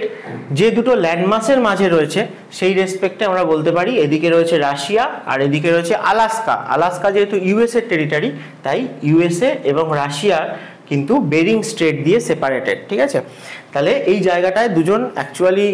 যে দুটো ল্যান্ডমাসের মাঝে রয়েছে সেই রেসপেক্টে আমরা বলতে পারি এদিকে রয়েছে রাশিয়া আর এদিকে রয়েছে আলাস্কা যেহেতু ইউএসএ টেরিটরি, তাই ইউএসএ এবং রাশিয়া কিন্তু বেরিং স্ট্রেট দিয়ে সেপারেটেড। ঠিক আছে, তাহলে এই জায়গাটায় দুজন অ্যাকচুয়ালি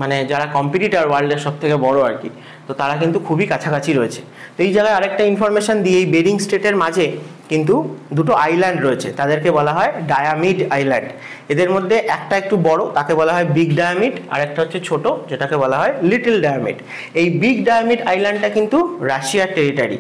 মানে যারা কম্পিটিটর ওয়ার্ল্ডের সব থেকে বড় আর কি, তো তারা কিন্তু খুবই কাছাকাছি রয়েছে। তো এই জায়গায় আরেকটা ইনফরমেশন দিয়ে, এই বেরিং স্ট্রেটের মাঝে কিন্তু দুটো আইল্যান্ড রয়েছে, তাদেরকে বলা হয় ডায়ামিড আইল্যান্ড। এদের মধ্যে একটা একটু বড়, তাকে বলা হয় বিগ ডায়ামিড, আর একটা হচ্ছে ছোট, যেটাকে বলা হয় লিটল ডায়ামিড। এই বিগ ডায়ামিড আইল্যান্ডটা কিন্তু রাশিয়ার টেরিটরি,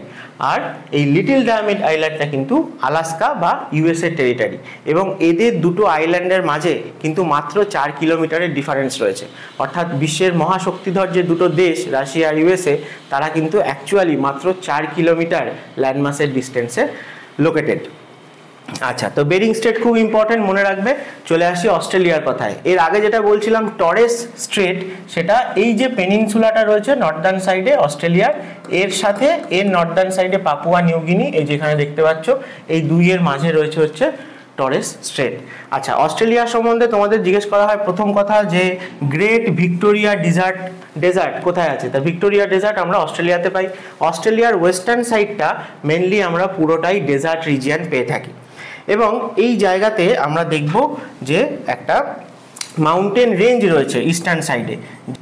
আর এই লিটল ডায়ামিড আইল্যান্ডটা কিন্তু আলাস্কা বা ইউএসএ টেরিটরি। এবং এদের দুটো আইল্যান্ডের মাঝে কিন্তু মাত্র 4 কিলোমিটারের ডিফারেন্স রয়েছে, অর্থাৎ বিশ্বের মহাশক্তিধর যে দুটো দেশ রাশিয়া আর ইউএসএ, তারা কিন্তু অ্যাকচুয়ালি মাত্র 4 কিলোমিটার ল্যান্ডমাসের ডিস্টেন্সে লোকেটেড। আচ্ছা, তো বেরিং স্ট্রেট খুব ইম্পর্টেন্ট, মনে রাখবে। চলে আসি অস্ট্রেলিয়ার কথায়। এর আগে যেটা বলছিলাম টরেস স্ট্রেট, সেটা এই যে পেনিনসুলাটা রয়েছে নর্দার্ন সাইডে অস্ট্রেলিয়ার, এর সাথে এর নর্দার্ন সাইডে পাপুয়া নিউগিনি, এই যেখানে দেখতে পাচ্ছ, এই দুইয়ের মাঝে রয়েছে হচ্ছে টরেস স্ট্রেট। আচ্ছা, অস্ট্রেলিয়া সম্বন্ধে তোমাদের জিজ্ঞেস করা হয় প্রথম কথা যে গ্রেট ভিক্টোরিয়া ডেজার্ট কোথায় আছে। তা ভিক্টোরিয়া ডেজার্ট আমরা অস্ট্রেলিয়াতে পাই। অস্ট্রেলিয়ার ওয়েস্টার্ন সাইডটা মেনলি আমরা পুরোটাই ডেজার্ট রিজিয়ন পেয়ে থাকি, এবং এই জায়গাতে আমরা দেখব যে একটা মাউন্টেন রেঞ্জ রয়েছে ইস্টার্ন সাইডে,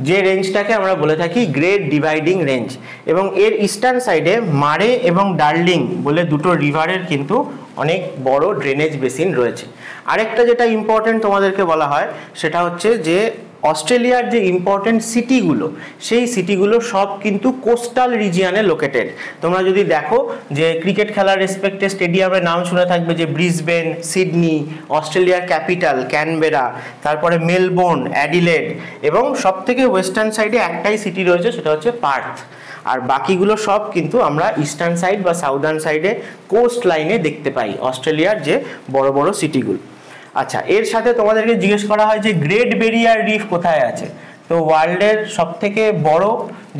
যে রেঞ্জটাকে আমরা বলে থাকি গ্রেট ডিভাইডিং রেঞ্জ, এবং এর ইস্টার্ন সাইডে মারে এবং ডার্লিং বলে দুটো রিভারের কিন্তু অনেক বড় ড্রেনেজ বেসিন রয়েছে। আরেকটা যেটা ইম্পর্টেন্ট তোমাদেরকে বলা হয় সেটা হচ্ছে যে অস্ট্রেলিয়ার যে ইম্পর্টেন্ট সিটিগুলো, সেই সিটিগুলো সব কিন্তু কোস্টাল রিজিয়নে লোকেটেড। তোমরা যদি দেখো যে ক্রিকেট খেলার রেসপেক্টে স্টেডিয়ামের নাম শুনে থাকবে, যে ব্রিসবেন, সিডনি, অস্ট্রেলিয়ার ক্যাপিটাল ক্যানবেরা, তারপরে মেলবোর্ন, অ্যাডিলেড, এবং সব থেকে ওয়েস্টার্ন সাইডে একটাই সিটি রয়েছে, সেটা হচ্ছে পার্থ। আর বাকিগুলো সব কিন্তু আমরা ইস্টার্ন সাইড বা সাউদার্ন সাইডে কোস্ট লাইনে দেখতে পাই অস্ট্রেলিয়ার যে বড় বড় সিটিগুলো। আচ্ছা, এর সাথে তোমাদেরকে জিজ্ঞেস করা হয় যে গ্রেট ব্যারিয়ার রিফ কোথায় আছে। তো ওয়ার্ল্ডের সব থেকে বড়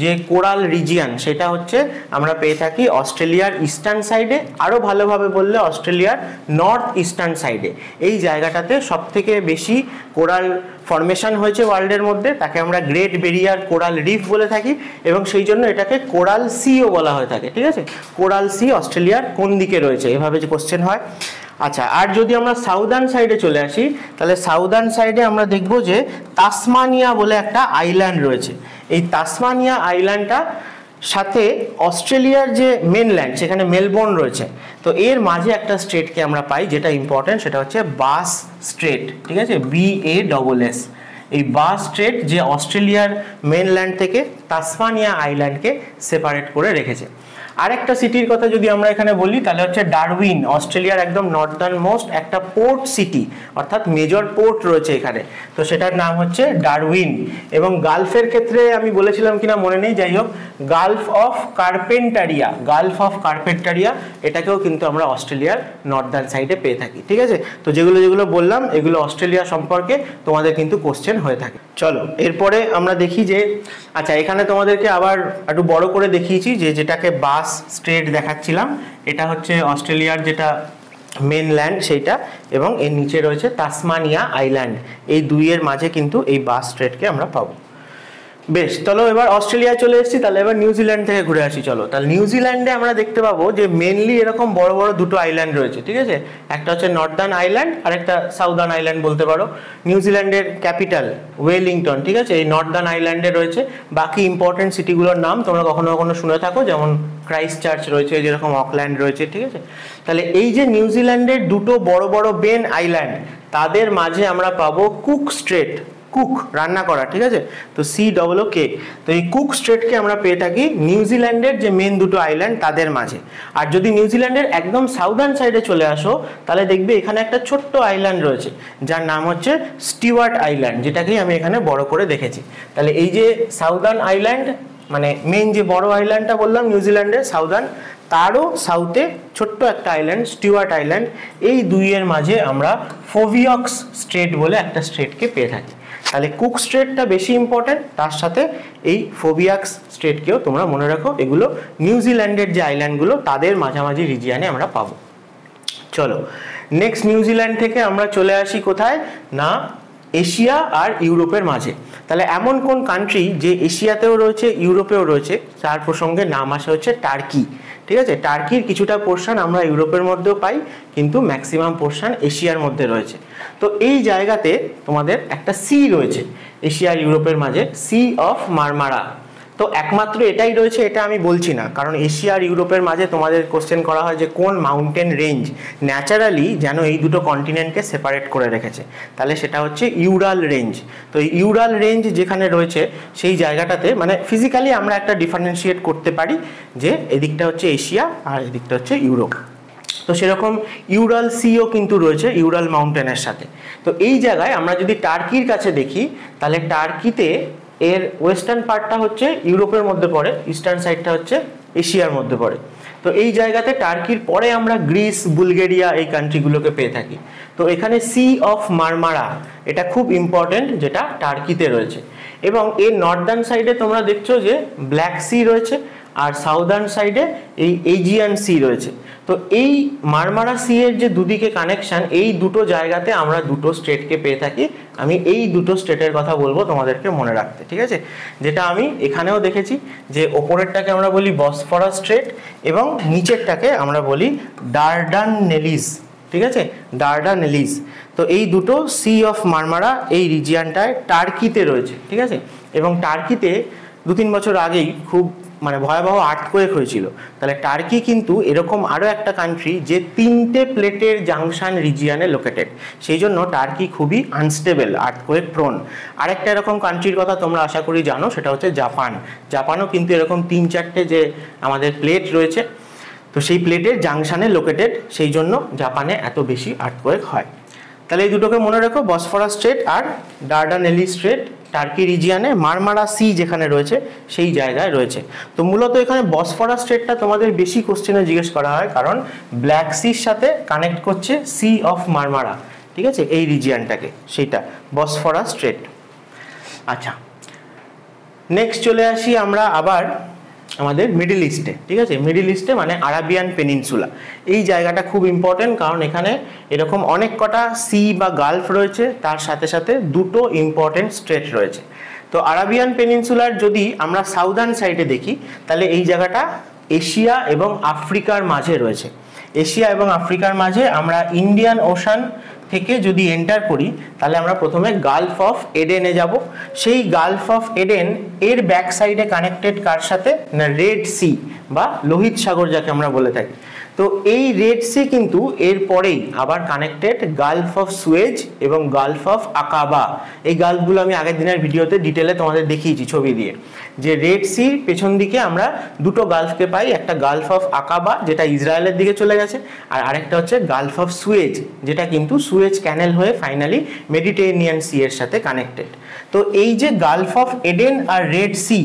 যে কোরাল রিজিয়ন সেটা হচ্ছে আমরা পেয়ে থাকি অস্ট্রেলিয়ার ইস্টার্ন সাইডে, আরও ভালোভাবে বললে অস্ট্রেলিয়ার নর্থ ইস্টার্ন সাইডে। এই জায়গাটাতে সব থেকে বেশি কোরাল ফরমেশন হয়েছে ওয়ার্ল্ডের মধ্যে, তাকে আমরা গ্রেট ব্যারিয়ার কোরাল রিফ বলে থাকি, এবং সেই জন্য এটাকে কোরাল সিও বলা হয়ে থাকে। ঠিক আছে, কোরাল সি অস্ট্রেলিয়ার কোন দিকে রয়েছে, এভাবে যে কোশ্চেন হয়। আচ্ছা, আর যদি আমরা সাউদার্ন সাইডে চলে আসি, তাহলে সাউদার্ন সাইডে আমরা দেখব যে তাসমানিয়া বলে একটা আইল্যান্ড রয়েছে। এই তাসমানিয়া আইল্যান্ডটা সাথে অস্ট্রেলিয়ার যে মেনল্যান্ড, সেখানে মেলবোর্ন রয়েছে, তো এর মাঝে একটা স্ট্রেটকে আমরা পাই যেটা ইম্পর্টেন্ট, সেটা হচ্ছে বাস স্ট্রেট। ঠিক আছে, BASS। এই বাস স্ট্রেট যে অস্ট্রেলিয়ার মেনল্যান্ড থেকে তাসমানিয়া আইল্যান্ডকে সেপারেট করে রেখেছে। আরেকটা সিটির কথা যদি আমরা এখানে বলি, তাহলে হচ্ছে ডারউইন, অস্ট্রেলিয়ার একদম নর্দার্ন মোস্ট একটা পোর্ট সিটি, অর্থাৎ মেজর পোর্ট রয়েছে এখানে, তো সেটার নাম হচ্ছে ডারউইন। এবং গালফের ক্ষেত্রে আমি বলেছিলাম কিনা মনে নেই, যাই হোক, গালফ অফ কার্পেন্টারিয়া এটাকেও কিন্তু আমরা অস্ট্রেলিয়ার নর্দার্ন সাইডে পেয়ে থাকি। ঠিক আছে, তো যেগুলো বললাম এগুলো অস্ট্রেলিয়া সম্পর্কে তোমাদের কিন্তু কোশ্চেন হয়ে থাকে। চলো এরপরে আমরা দেখি যে, আচ্ছা এখানে তোমাদেরকে আবার একটু বড় করে দেখিয়েছি যে যেটাকে বাস স্ট্রেট দেখাচ্ছিলাম, এটা হচ্ছে অস্ট্রেলিয়ার যেটা মেনল্যান্ড সেইটা, এবং এর নিচে রয়েছে তাসমানিয়া আইল্যান্ড। এই দুইয়ের মাঝে কিন্তু এই বাস স্ট্রেটকে আমরা পাবো। বেশ, চলো এবার অস্ট্রেলিয়া চলে এসেছি, তাহলে এবার নিউজিল্যান্ড থেকে ঘুরে আসি। চলো, তাহলে নিউজিল্যান্ডে আমরা দেখতে পাবো যে মেনলি এরকম বড় বড় দুটো আইল্যান্ড রয়েছে, ঠিক আছে। একটা হচ্ছে নর্দার্ন আইল্যান্ড আর একটা সাউদার্ন আইল্যান্ড বলতে পারো। নিউজিল্যান্ডের ক্যাপিটাল ওয়েলিংটন, ঠিক আছে, এই নর্দার্ন আইল্যান্ডে রয়েছে। বাকি ইম্পর্টেন্ট সিটিগুলোর নাম তোমরা কখনো কখনো শুনে থাকো, যেমন ক্রাইস্ট চার্চ রয়েছে, যেরকম অকল্যান্ড রয়েছে, ঠিক আছে। তাহলে এই যে নিউজিল্যান্ডের দুটো বড় বড় বেন আইল্যান্ড, তাদের মাঝে আমরা পাবো কুক স্ট্রেট। কুক রান্না করা, ঠিক আছে, তো COOK। তো এই কুক স্ট্রেটকে আমরা পেয়ে থাকি নিউজিল্যান্ডের যে মেন দুটো আইল্যান্ড তাদের মাঝে। আর যদি নিউজিল্যান্ডের একদম সাউদার্ন সাইডে চলে আসো, তাহলে দেখবে এখানে একটা ছোট্ট আইল্যান্ড রয়েছে যার নাম হচ্ছে স্টিওয়ার্ট আইল্যান্ড, যেটাকেই আমি এখানে বড় করে দেখেছি। তাহলে এই যে সাউদার্ন আইল্যান্ড, মানে মেন যে বড় আইল্যান্ডটা বললাম নিউজিল্যান্ডের সাউদার্ন, তারও সাউথে ছোট্ট একটা আইল্যান্ড স্টিওয়ার্ট আইল্যান্ড, এই দুইয়ের মাঝে আমরা ফোভিয়ক্স স্ট্রেট বলে একটা স্ট্রেটকে পেয়ে থাকি। তাহলে কুক স্ট্রেটটা বেশি ইম্পর্টেন্ট, তার সাথে এই ফোভিয়ক্স স্ট্রেটকেও তোমরা মনে রাখো। এগুলো নিউজিল্যান্ডের যে আইল্যান্ডগুলো তাদের মাঝামাঝি রিজিয়ানে আমরা পাবো। চলো নেক্সট নিউজিল্যান্ড থেকে আমরা চলে আসি কোথায় না, এশিয়া আর ইউরোপের মাঝে। তাহলে এমন কোন কান্ট্রি যে এশিয়াতেও রয়েছে ইউরোপেও রয়েছে, তার প্রসঙ্গে নাম আসে হচ্ছে টার্কি, ঠিক আছে। টার্কির কিছুটা পোর্শন আমরা ইউরোপের মধ্যেও পাই, কিন্তু ম্যাক্সিমাম পোর্শন এশিয়ার মধ্যে রয়েছে। তো এই জায়গাতে তোমাদের একটা সি রয়েছে এশিয়া আর ইউরোপের মাঝে, সি অফ মারমারা। তো একমাত্র এটাই রয়েছে এটা আমি বলছি না, কারণ এশিয়া আর ইউরোপের মাঝে তোমাদের কোশ্চেন করা হয় যে কোন মাউন্টেন রেঞ্জ ন্যাচারালি যেন এই দুটো কন্টিনেন্টকে সেপারেট করে রেখেছে, তাহলে সেটা হচ্ছে ইউরাল রেঞ্জ। তো এই ইউরাল রেঞ্জ যেখানে রয়েছে সেই জায়গাটাতে মানে ফিজিক্যালি আমরা একটা ডিফারেন্সিয়েট করতে পারি যে এদিকটা হচ্ছে এশিয়া আর এদিকটা হচ্ছে ইউরোপ। তো সেরকম ইউরাল সিও কিন্তু রয়েছে ইউরাল মাউন্টেনের সাথে। তো এই জায়গায় আমরা যদি টার্কির কাছে দেখি, তাহলে টার্কিতে এর ওয়েস্টার্ন পার্টটা হচ্ছে ইউরোপের মধ্যে পড়ে, ইস্টার্ন সাইডটা হচ্ছে এশিয়ার মধ্যে পড়ে। তো এই জায়গাতে টার্কির পরে আমরা গ্রিস, বুলগেরিয়া এই কান্ট্রিগুলোকে পেয়ে থাকি। তো এখানে সি অফ মারমারা এটা খুব ইম্পর্টেন্ট, যেটা টার্কিতে রয়েছে। এবং এর নর্দার্ন সাইডে তোমরা দেখছো যে ব্ল্যাক সি রয়েছে, আর সাউদার্ন সাইডে এই এজিয়ান সি রয়েছে। তো এই মারমারা সি এর যে দুদিকে কানেকশন, এই দুটো জায়গাতে আমরা দুটো স্টেটকে পেয়ে থাকি। আমি এই দুটো স্টেটের কথা বলবো তোমাদেরকে মনে রাখতে, ঠিক আছে। যেটা আমি এখানেও দেখেছি যে ওপরেরটাকে আমরা বলি বসফরাস স্ট্রেট এবং নিচেরটাকে আমরা বলি ডারডানেলিজ, ঠিক আছে, ডারডানেলিজ। তো এই দুটো সি অফ মারমারা এই রিজিয়ানটায় টার্কিতে রয়েছে, ঠিক আছে। এবং টার্কিতে 2-3 বছর আগেই খুব মানে ভয়াবহ আর্থকোয়েক হয়েছিল। তাহলে টার্কি কিন্তু এরকম আরও একটা কান্ট্রি যে 3টে প্লেটের জাংশন রিজিয়ানে লোকেটেড, সেই জন্য টার্কি খুবই আনস্টেবল, আর্থকোয়েক প্রোন। আরেকটা এরকম কান্ট্রির কথা তোমরা আশা করি জানো, সেটা হচ্ছে জাপান। জাপানও কিন্তু এরকম 3-4টে যে আমাদের প্লেট রয়েছে, তো সেই প্লেটের জাংশনে লোকেটেড, সেই জন্য জাপানে এত বেশি আর্থকোয়েক হয়। তাহলে এই দুটোকে মনে রাখো, বসফরাস স্ট্রেট আর ডারডানেলি স্ট্রেট টার্কি রিজিয়ানে, মারমারা সি যেখানে রয়েছে সেই জায়গায় রয়েছে। তো মূলত এখানে বসফরাস স্ট্রেটটা তোমাদের বেশি কোশ্চেনে জিজ্ঞেস করা হয়, কারণ ব্ল্যাক সির সাথে কানেক্ট করছে সি অফ মারমারা, ঠিক আছে, এই রিজিয়ানটাকে, সেইটা বসফরাস স্ট্রেট। আচ্ছা, নেক্সট চলে আসি আমরা আবার আমাদের মিডল ইস্টে, ঠিক আছে। মিডল ইস্টে মানে আরাবিয়ান পেনিনসুলা, এই জায়গাটা খুব ইম্পর্টেন্ট, কারণ এখানে এরকম অনেক কটা সি বা গালফ রয়েছে, তার সাথে সাথে দুটো ইম্পর্টেন্ট স্ট্রেট রয়েছে। তো আরাবিয়ান পেনিনসুলার যদি আমরা সাউদার্ন সাইডে দেখি, তাহলে এই জায়গাটা এশিয়া এবং আফ্রিকার মাঝে রয়েছে। এশিয়া এবং আফ্রিকার মাঝে আমরা ইন্ডিয়ান ওশান থেকে যদি এন্টার করি, তাহলে আমরা প্রথমে গালফ অফ এডেনে যাব। সেই গালফ অফ এডেন এর ব্যাক সাইডে কানেক্টেড কার সাথে না, রেড সি বা লোহিত সাগর যাকে আমরা বলে থাকি। তো এই রেড সি কিন্তু এর পরেই আবার কানেক্টেড গালফ অফ সুয়েজ এবং গালফ অফ আকাবা। এই গালফগুলো আমি আগের দিনের ভিডিওতে ডিটেলে তোমাদের দেখিয়েছি ছবি দিয়ে, যে রেড সির পেছন দিকে আমরা দুটো গালফকে পাই, একটা গালফ অফ আকাবা যেটা ইসরায়েলের দিকে চলে গেছে, আর আরেকটা হচ্ছে গালফ অফ সুয়েজ যেটা কিন্তু সুয়েজ ক্যানেল হয়ে ফাইনালি মেডিটেরেনিয়ান সি এর সাথে কানেক্টেড। তো এই যে গালফ অফ এডেন আর রেড সি,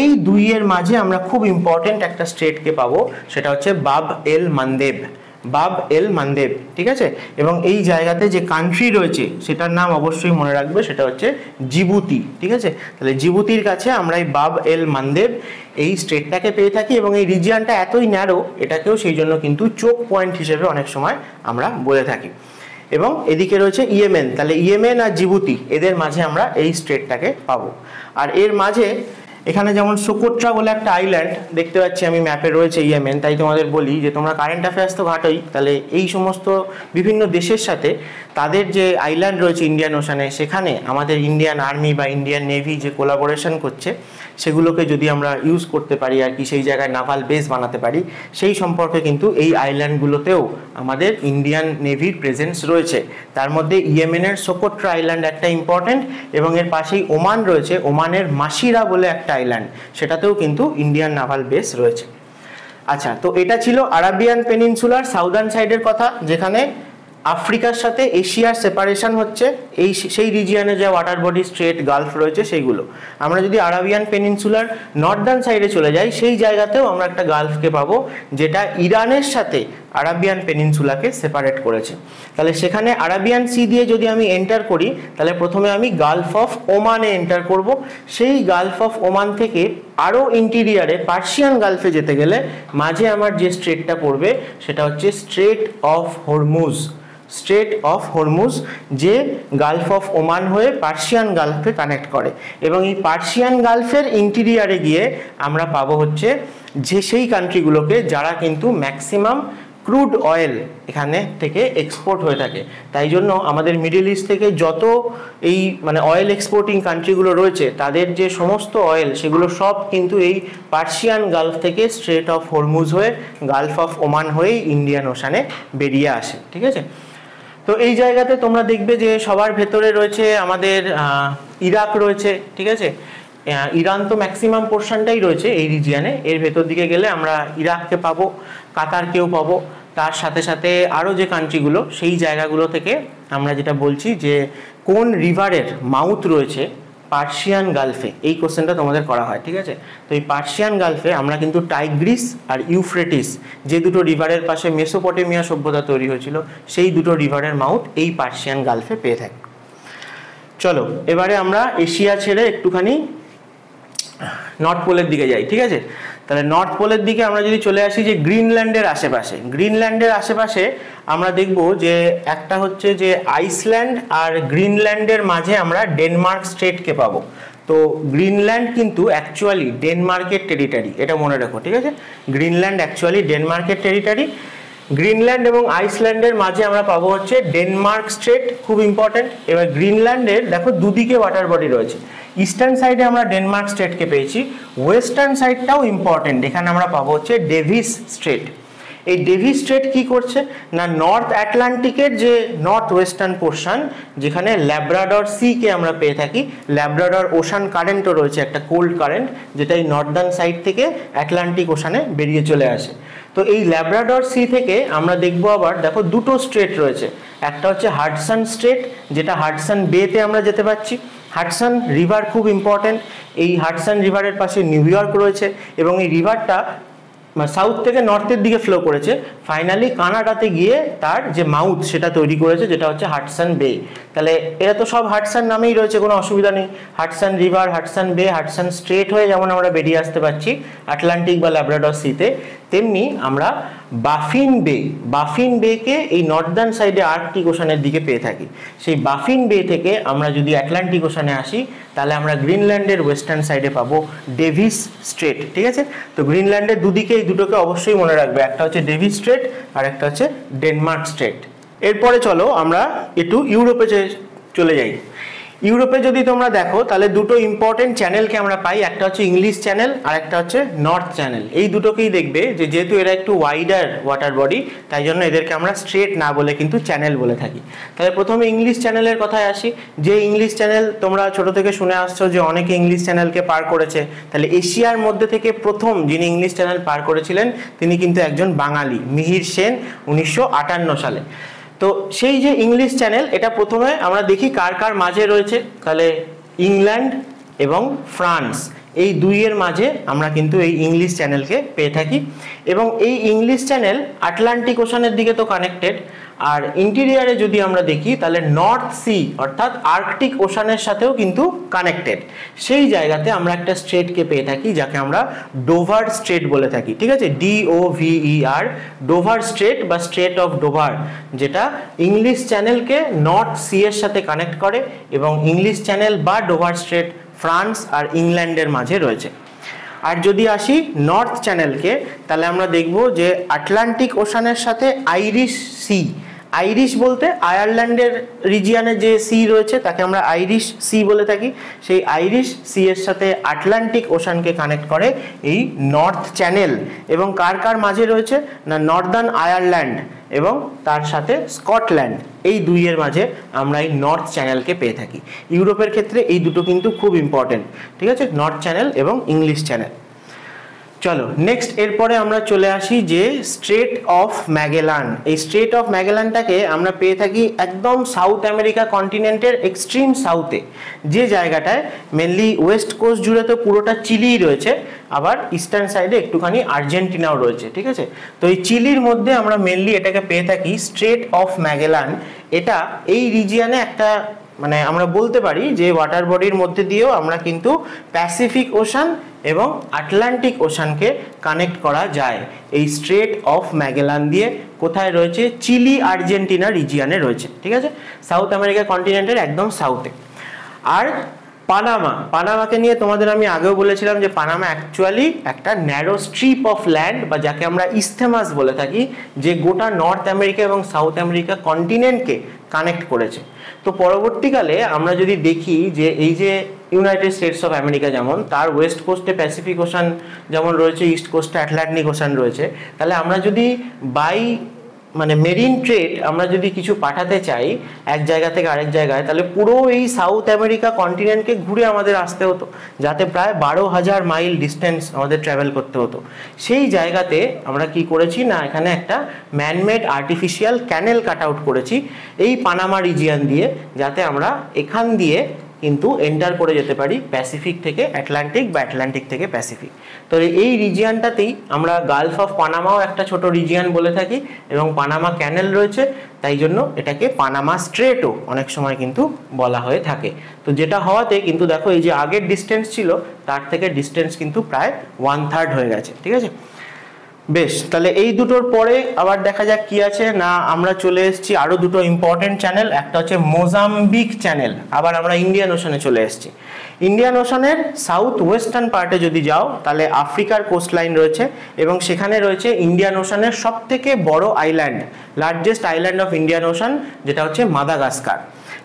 এই দুইয়ের মাঝে আমরা খুব ইম্পর্টেন্ট একটা স্ট্রেটকে পাবো, সেটা হচ্ছে বাব এল মান্দেব। বাব এল মানদেব, ঠিক আছে। এবং এই জায়গাতে যে কান্ট্রি রয়েছে সেটার নাম অবশ্যই মনে রাখবে, সেটা হচ্ছে জিবুতি, ঠিক আছে। তাহলে জিবুতির কাছে আমরা এই বাব এল মানদেব এই স্ট্রেটটাকে পেয়ে থাকি এবং এই রিজিয়নটা এতই ন্যারো, এটাকেও সেই জন্য কিন্তু চোক পয়েন্ট হিসেবে অনেক সময় আমরা বলে থাকি। এবং এদিকে রয়েছে ইয়েমেন, তাহলে ইয়েমেন আর জিবুতি এদের মাঝে আমরা এই স্ট্রেটটাকে পাবো। আর এর মাঝে এখানে যেমন সোকোট্রা বলে একটা আইল্যান্ড দেখতে পাচ্ছি আমি ম্যাপে রয়েছে ইয়েমেন, তাই তোমাদের বলি যে তোমরা কারেন্ট অ্যাফেয়ার্স তো ঘাটোই, তাহলে এই সমস্ত বিভিন্ন দেশের সাথে তাদের যে আইল্যান্ড রয়েছে ইন্ডিয়ান ওশানে, সেখানে আমাদের ইন্ডিয়ান আর্মি বা ইন্ডিয়ান নেভি যে কোলাবোরেশন করছে সেগুলোকে যদি আমরা ইউজ করতে পারি আর কি, সেই জায়গায় নাভাল বেস বানাতে পারি, সেই সম্পর্কে কিন্তু এই আইল্যান্ডগুলোতেও আমাদের ইন্ডিয়ান নেভির প্রেজেন্স রয়েছে। তার মধ্যে ইয়েমেনের সোকোট্রা আইল্যান্ড একটা ইম্পর্টেন্ট, এবং এর পাশেই ওমান রয়েছে, ওমানের মাসিরা বলে একটা আইল্যান্ড, সেটাতেও কিন্তু ইন্ডিয়ান নাভাল বেস রয়েছে। আচ্ছা, তো এটা ছিল আরাবিয়ান পেনিনসুলার সাউদার্ন সাইডের কথা, যেখানে আফ্রিকার সাথে এশিয়ার সেপারেশন হচ্ছে, সেই রিজিয়নে যে ওয়াটার বডি, স্ট্রেট, গালফ রয়েছে সেইগুলো। আমরা যদি আরাবিয়ান পেনিনসুলার নর্দার্ন সাইডে চলে যাই, সেই জায়গাতেও আমরা একটা গালফকে পাবো, যেটা ইরানের সাথে আরাবিয়ান পেনিনসুলাকে সেপারেট করেছে। তাহলে সেখানে আরাবিয়ান সি দিয়ে যদি আমি এন্টার করি, তাহলে প্রথমে আমি গালফ অফ ওমানে এন্টার করব। সেই গালফ অফ ওমান থেকে আরও ইন্টিরিয়ারে পার্সিয়ান গালফে যেতে গেলে মাঝে আমার যে স্ট্রেটটা পড়বে সেটা হচ্ছে strait of Hormuz. Strait of Hormuz যে গালফ অফ ওমান হয়ে পার্সিয়ান গালফে কানেক্ট করে, এবং এই পার্সিয়ান গালফের ইন্টিরিয়ারে গিয়ে আমরা পাবো হচ্ছে যে সেই কান্ট্রিগুলোকে যারা কিন্তু ম্যাক্সিমাম ক্রুড অয়েল এখানে থেকে এক্সপোর্ট হয়ে থাকে। তাই জন্য আমাদের মিডল ইস্ট থেকে যত এই মানে অয়েল এক্সপোর্টিং কান্ট্রিগুলো রয়েছে, তাদের যে সমস্ত অয়েল সেগুলো সব কিন্তু এই পার্সিয়ান গালফ থেকে স্ট্রেট অফ হরমুজ হয়ে গালফ অফ ওমান হয়ে ইন্ডিয়ান ওশানে বেরিয়ে আসে, ঠিক আছে। তো এই জায়গাতে তোমরা দেখবে যে সবার ভেতরে রয়েছে আমাদের ইরাক রয়েছে, ঠিক আছে। ইরান তো ম্যাক্সিমাম পোর্শনটাই রয়েছে এই রিজিয়নে, এর ভেতর দিকে গেলে আমরা ইরাককে পাবো, কাতারকেও পাবো, তার সাথে সাথে আরও যে কান্ট্রিগুলো সেই জায়গাগুলো থেকে আমরা যেটা বলছি যে কোন রিভারের মাউথ রয়েছে পার্সিয়ান গালফে, এই কোশ্চেনটা তোমাদের করা হয়, ঠিক আছে। তো এই পার্সিয়ান গালফে আমরা কিন্তু টাইগ্রিস আর ইউফ্রেটিস যে দুটো রিভারের পাশে মেসোপটেমিয়া সভ্যতা তৈরি হয়েছিল, সেই দুটো রিভারের মাউথ এই পার্সিয়ান গালফে পেয়ে থাকি। চলো এবারে আমরা এশিয়া ছেড়ে একটুখানি নর্থ পোলের দিকে যাই, ঠিক আছে। তাহলে নর্থ পোলের দিকে আমরা যদি চলে আসি যে গ্রিনল্যান্ডের আশেপাশে, গ্রিনল্যান্ডের আশেপাশে আমরা দেখব যে একটা হচ্ছে যে আইসল্যান্ড আর গ্রিনল্যান্ডের মাঝে আমরা ডেনমার্ক স্টেটকে পাবো। তো গ্রিনল্যান্ড কিন্তু অ্যাকচুয়ালি ডেনমার্কের টেরিটরি, এটা মনে রাখো, ঠিক আছে। গ্রিনল্যান্ড অ্যাকচুয়ালি ডেনমার্কের টেরিটরি। গ্রিনল্যান্ড এবং আইসল্যান্ডের মাঝে আমরা পাবো হচ্ছে ডেনমার্ক স্ট্রেট, খুব ইম্পর্টেন্ট। এবার গ্রিনল্যান্ডের দেখো দুদিকে ওয়াটার বডি রয়েছে, ইস্টার্ন সাইডে আমরা ডেনমার্ক স্ট্রেটকে পেয়েছি, ওয়েস্টার্ন সাইডটাও ইম্পর্টেন্ট, এখানে আমরা পাবো হচ্ছে ডেভিস স্ট্রেট। এই ডেভিস স্ট্রেট কি করছে না, নর্থ আটলান্টিকের যে নর্থ ওয়েস্টার্ন পোর্শন, যেখানে ল্যাব্রাডর সিকে আমরা পেয়ে থাকি, ল্যাব্রাডর ওশান কারেন্টও রয়েছে, একটা কোল্ড কারেন্ট, যেটা এই নর্দার্ন সাইড থেকে আটলান্টিক ওশানে বেরিয়ে চলে আসে। তো এই ল্যাব্রাডর সি থেকে আমরা দেখবো আবার দেখো দুটো স্ট্রেট রয়েছে, একটা হচ্ছে হাডসন স্ট্রেট, যেটা হাডসন বেতে আমরা যেতে পারছি। হাডসন রিভার খুব ইম্পর্টেন্ট, এই হাডসন রিভারের পাশে নিউ ইয়র্ক রয়েছে, এবং এই রিভারটা সাউথ থেকে নর্থের দিকে ফ্লো করেছে, ফাইনালি কানাডাতে গিয়ে তার যে মাউথ সেটা তৈরি করেছে, যেটা হচ্ছে হাডসন বে। তাহলে এরা তো সব হাডসন নামেই রয়েছে, কোনো অসুবিধা নেই। হাডসন রিভার, হাডসন বে, হাডসন স্ট্রেট হয়ে যেমন আমরা বেরিয়ে আসতে পারছি আটলান্টিক বা ল্যাব্রাডর সিতে, তেমনি আমরা বাফিন বে, বাফিন বেকে এই নর্দার্ন সাইডে আর্কটিক ওশানের দিকে পেয়ে থাকি। সেই বাফিন বে থেকে আমরা যদি আটলান্টিক ওশানে আসি, তাহলে আমরা গ্রিনল্যান্ডের ওয়েস্টার্ন সাইডে পাবো ডেভিস স্ট্রেট, ঠিক আছে। তো গ্রিনল্যান্ডের দুদিকে এই দুটোকে অবশ্যই মনে রাখবে, একটা হচ্ছে ডেভিস স্ট্রেট আর একটা হচ্ছে ডেনমার্ক স্ট্রেট। এরপরে চলো আমরা একটু ইউরোপে চলে যাই। ইউরোপে যদি তোমরা দেখো তাহলে দুটো ইম্পর্টেন্ট চ্যানেলকে আমরা পাই, একটা হচ্ছে ইংলিশ চ্যানেল আর একটা হচ্ছে নর্থ চ্যানেল। এই দুটোকেই দেখবে যে যেহেতু এরা একটু ওয়াইডার ওয়াটার বডি, তাই জন্য এদেরকে আমরা স্ট্রেট না বলে কিন্তু চ্যানেল বলে থাকি। তাহলে প্রথমে ইংলিশ চ্যানেলের কথায় আসি, যে ইংলিশ চ্যানেল তোমরা ছোট থেকে শুনে আসছো যে অনেকে ইংলিশ চ্যানেলকে পার করেছে। তাহলে এশিয়ার মধ্যে থেকে প্রথম যিনি ইংলিশ চ্যানেল পার করেছিলেন তিনি কিন্তু একজন বাঙালি, মিহির সেন, 1958 সালে। তো সেই যে ইংলিশ চ্যানেল, এটা প্রথমে আমরা দেখি কার কার মাঝে রয়েছে, তাহলে ইংল্যান্ড এবং ফ্রান্স এই দুইয়ের মাঝে আমরা কিন্তু এই ইংলিশ চ্যানেলকে পেয়ে থাকি এবং এই ইংলিশ চ্যানেল আটলান্টিক ওশানের দিকে তো কানেক্টেড, আর ইন্টেরিয়ারে যদি আমরা দেখি তাহলে নর্থ সি অর্থাৎ আর্কটিক ওশানের সাথেও কিন্তু কানেক্টেড। সেই জায়গাতে আমরা একটা স্ট্রেটকে পেয়ে থাকি যাকে আমরা ডোভার স্ট্রেট বলে থাকি, ঠিক আছে, DOVER, ডোভার স্ট্রেট বা স্ট্রেট অফ ডোভার, যেটা ইংলিশ চ্যানেলকে নর্থ সি এর সাথে কানেক্ট করে এবং ইংলিশ চ্যানেল বা ডোভার স্ট্রেট ফ্রান্স আর ইংল্যান্ডের মাঝে রয়েছে। আর যদি আসি নর্থ চ্যানেলকে, তাহলে আমরা দেখব যে আটলান্টিক ওশানের সাথে আইরিশ সি, আইরিশ বলতে আয়ারল্যান্ডের রিজিয়নে যে সি রয়েছে তাকে আমরা আইরিশ সি বলে থাকি, সেই আইরিশ সি এর সাথে আটলান্টিক ওশানকে কানেক্ট করে এই নর্থ চ্যানেল। এবং কার কার মাঝে রয়েছে না নর্দার্ন আয়ারল্যান্ড এবং তার সাথে স্কটল্যান্ড, এই দুইয়ের মাঝে আমরা এই নর্থ চ্যানেলকে পেয়ে থাকি। ইউরোপের ক্ষেত্রে এই দুটো কিন্তু খুব ইম্পর্টেন্ট, ঠিক আছে, নর্থ চ্যানেল এবং ইংলিশ চ্যানেল। চলো নেক্সট, এরপরে আমরা চলে আসি যে স্ট্রেট অফ ম্যাগেলান। এই স্ট্রেট অফ ম্যাগেলানটাকে আমরা পেয়ে থাকি একদম সাউথ আমেরিকা কন্টিনেন্টের এক্সট্রিম সাউথে, যে জায়গাটায় মেনলি ওয়েস্ট কোস্ট জুড়ে তো পুরোটা চিলিই রয়েছে, আবার ইস্টার্ন সাইডে একটুখানি আর্জেন্টিনাও রয়েছে, ঠিক আছে। তো এই চিলির মধ্যে আমরা মেনলি এটাকে পেয়ে থাকি স্ট্রেট অফ ম্যাগেলান। এটা এই রিজিয়নে একটা মানে আমরা বলতে পারি যে ওয়াটার বডির মধ্যে দিয়েও আমরা কিন্তু প্যাসিফিক ওশান এবং আটলান্টিক ওশানকে কানেক্ট করা যায় এই স্ট্রেট অফ ম্যাগেলান দিয়ে। কোথায় রয়েছে? চিলি আর্জেন্টিনা রিজিয়নে রয়েছে, ঠিক আছে, সাউথ আমেরিকা কন্টিনেন্টের একদম সাউথে। আর পানামাকে নিয়ে তোমাদের আমি আগেও বলেছিলাম যে পানামা অ্যাকচুয়ালি একটা ন্যারো স্ট্রিপ অফ ল্যান্ড বা যাকে আমরা ইসথেমাস বলে থাকি, যে গোটা নর্থ আমেরিকা এবং সাউথ আমেরিকা কন্টিনেন্টকে কানেক্ট করেছে। তো পরবর্তীকালে আমরা যদি দেখি যে এই যে ইউনাইটেড স্টেটস অফ আমেরিকা যেমন তার ওয়েস্ট কোস্টে প্যাসিফিক ওশান যেমন রয়েছে, ইস্ট কোস্টে আটলান্টিক ওশান রয়েছে, তাহলে আমরা যদি বাই মানে মেরিন ট্রেড আমরা যদি কিছু পাঠাতে চাই এক জায়গা থেকে আরেক জায়গায়, তাহলে পুরো এই সাউথ আমেরিকা কন্টিনেন্টকে ঘুরে আমাদের আসতে হতো, যাতে প্রায় 12,000 মাইল ডিস্টেন্স আমাদের ট্রাভেল করতে হতো। সেই জায়গাতে আমরা কি করেছি না এখানে একটা ম্যানমেড আর্টিফিশিয়াল ক্যানেল কাট আউট করেছি এই পানামা রিজিয়ন দিয়ে, যাতে আমরা এখান দিয়ে কিন্তু এন্টার করে যেতে পারি প্যাসিফিক থেকে আটলান্টিক বা আটলান্টিক থেকে প্যাসিফিক। তো এই রিজিয়নটাতেই আমরা গালফ অফ পানামাও একটা ছোট রিজিয়ন বলে থাকি এবং পানামা ক্যানেল রয়েছে, তাই জন্য এটাকে পানামা স্ট্রেটও অনেক সময় কিন্তু বলা হয়ে থাকে। তো যেটা হওয়াতে কিন্তু দেখো এই যে আগের ডিস্টেন্স ছিল তার থেকে ডিস্টেন্স কিন্তু প্রায় 1/3 হয়ে গেছে, ঠিক আছে। বেশ, তাহলে এই দুটোর পরে আবার দেখা যাক কি আছে না, আমরা চলে এসেছি আরো দুটো ইম্পর্টেন্ট চ্যানেল। একটা হচ্ছে মোজাম্বিক চ্যানেল, আবার আমরা ইন্ডিয়ান ওশানে চলে এসেছি। ইন্ডিয়ান ওশানের সাউথ ওয়েস্টার্ন পার্টে যদি যাও তাহলে আফ্রিকার কোস্ট লাইন রয়েছে এবং সেখানে রয়েছে ইন্ডিয়ান ওশানের সব থেকে বড় island, largest island of Indian ocean, যেটা হচ্ছে মাদাগাস্কার।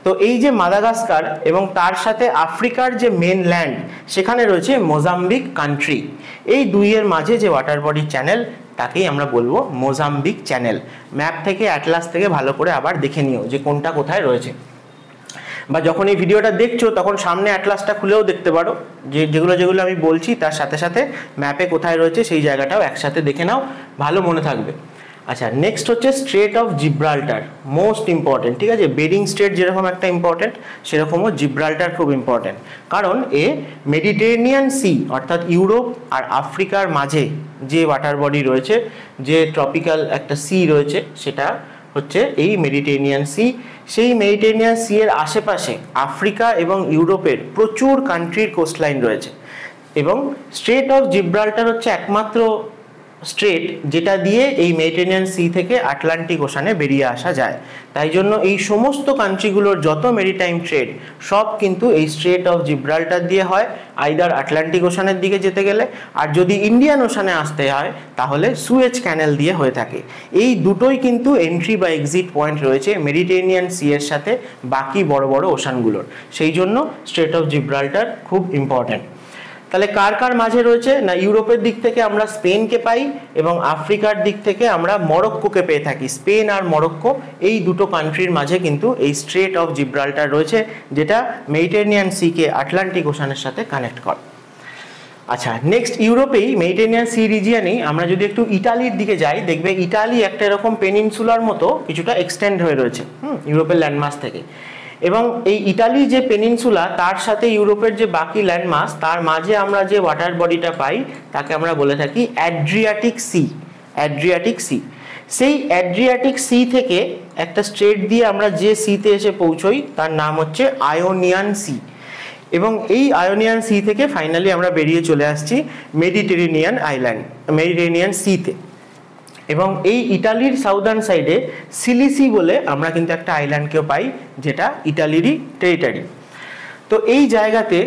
তো এই যে মাদাগাস্কার এবং তার সাথে আফ্রিকার যে মেন ল্যান্ড সেখানে রয়েছে মোজাম্বিক কান্ট্রি। এই দুইয়ের মাঝে যে ওয়াটার বডি চ্যানেল তাকেই আমরা বলবো মোজাম্বিক চ্যানেল। ম্যাপ থেকে অ্যাটলাস থেকে ভালো করে আবার দেখে নিও যে কোনটা কোথায় রয়েছে, বা যখন এই ভিডিওটা দেখছো তখন সামনে অ্যাটলাসটা খুলেও দেখতে পারো, যে যেগুলো যেগুলো আমি বলছি তার সাথে সাথে ম্যাপে কোথায় রয়েছে সেই জায়গাটাও একসাথে দেখে নাও, ভালো মনে থাকবে। আচ্ছা, নেক্সট হচ্ছে strait of Gibraltar, most important, ঠিক আছে। বেরিং স্ট্রেট যেরকম একটা ইম্পর্টেন্ট সেরকমও জিব্রাল্টার খুব ইম্পর্টেন্ট, কারণ এ মেডিটেরেনিয়ান সি অর্থাৎ ইউরোপ আর আফ্রিকার মাঝে যে ওয়াটার বডি রয়েছে, যে ট্রপিক্যাল একটা সি রয়েছে, সেটা হচ্ছে এই মেডিটেরেনিয়ান সি। সেই মেডিটেরেনিয়ান সি এর আশেপাশে আফ্রিকা এবং ইউরোপের প্রচুর কান্ট্রির কোস্টলাইন রয়েছে এবং স্ট্রেট অফ জিব্রাল্টার হচ্ছে একমাত্র স্ট্রেট যেটা দিয়ে এই মেডিটেরিয়ান সি থেকে আটলান্টিক ওশানে বেরিয়ে আসা যায়। তাই জন্য এই সমস্ত কান্ট্রিগুলোর যত মেরিটাইম ট্রেড সব কিন্তু এই স্ট্রেট অফ জিব্রাল্টার দিয়ে হয়, আইদার আটলান্টিক ওশানের দিকে যেতে গেলে, আর যদি ইন্ডিয়ান ওশানে আসতে হয় তাহলে সুয়েজ ক্যানেল দিয়ে হয়ে থাকে। এই দুটোই কিন্তু এন্ট্রি বা এক্সিট পয়েন্ট রয়েছে মেডিটেরিয়ান সি এর সাথে বাকি বড় বড় ওশানগুলোর, সেই জন্য স্ট্রেট অফ জিব্রাল্টার খুব ইম্পর্ট্যান্ট। তাহলে কার কার মাঝে রয়েছে না, ইউরোপের দিক থেকে আমরা স্পেনকে পাই এবং আফ্রিকার দিক থেকে আমরা মরক্কোকে পেয়ে থাকি। স্পেন আর মরক্কো এই দুটো কান্ট্রির মাঝে কিন্তু এই স্ট্রেট অফ জিব্রাল্টার রয়েছে, যেটা মেডিটেরিয়ান সিকে আটলান্টিক ওশানের সাথে কানেক্ট করে। আচ্ছা, নেক্সট ইউরোপেই মেডিটেরিয়ান সি রিজিয়নেই আমরা যদি একটু ইটালির দিকে যাই, দেখবে ইটালি একটা এরকম পেনিনসুলার মতো কিছুটা এক্সটেন্ড হয়ে রয়েছে ইউরোপের ল্যান্ডমাস থেকে। এবং এই ইটালি যে পেনিনসুলা তার সাথে ইউরোপের যে বাকি ল্যান্ডমাস তার মাঝে আমরা যে ওয়াটার বডিটা পাই তাকে আমরা বলে থাকি অ্যাড্রিয়াটিক সি। অ্যাড্রিয়াটিক সি, সেই অ্যাড্রিয়াটিক সি থেকে একটা স্ট্রেট দিয়ে আমরা যে সিতে এসে পৌঁছই তার নাম হচ্ছে আয়োনিয়ান সি, এবং এই আয়োনিয়ান সি থেকে ফাইনালি আমরা বেরিয়ে চলে আসছি মেডিটেরেনিয়ান আইল্যান্ড, মেডিটেরেনিয়ান সিতে। এবং এই ইটালির সাউদার্ন সাইডে সিলিসি বলে আমরা কিন্তু একটা আইল্যান্ডকেও পাই, যেটা ইটালিরই টেরিটরি। তো এই জায়গাতে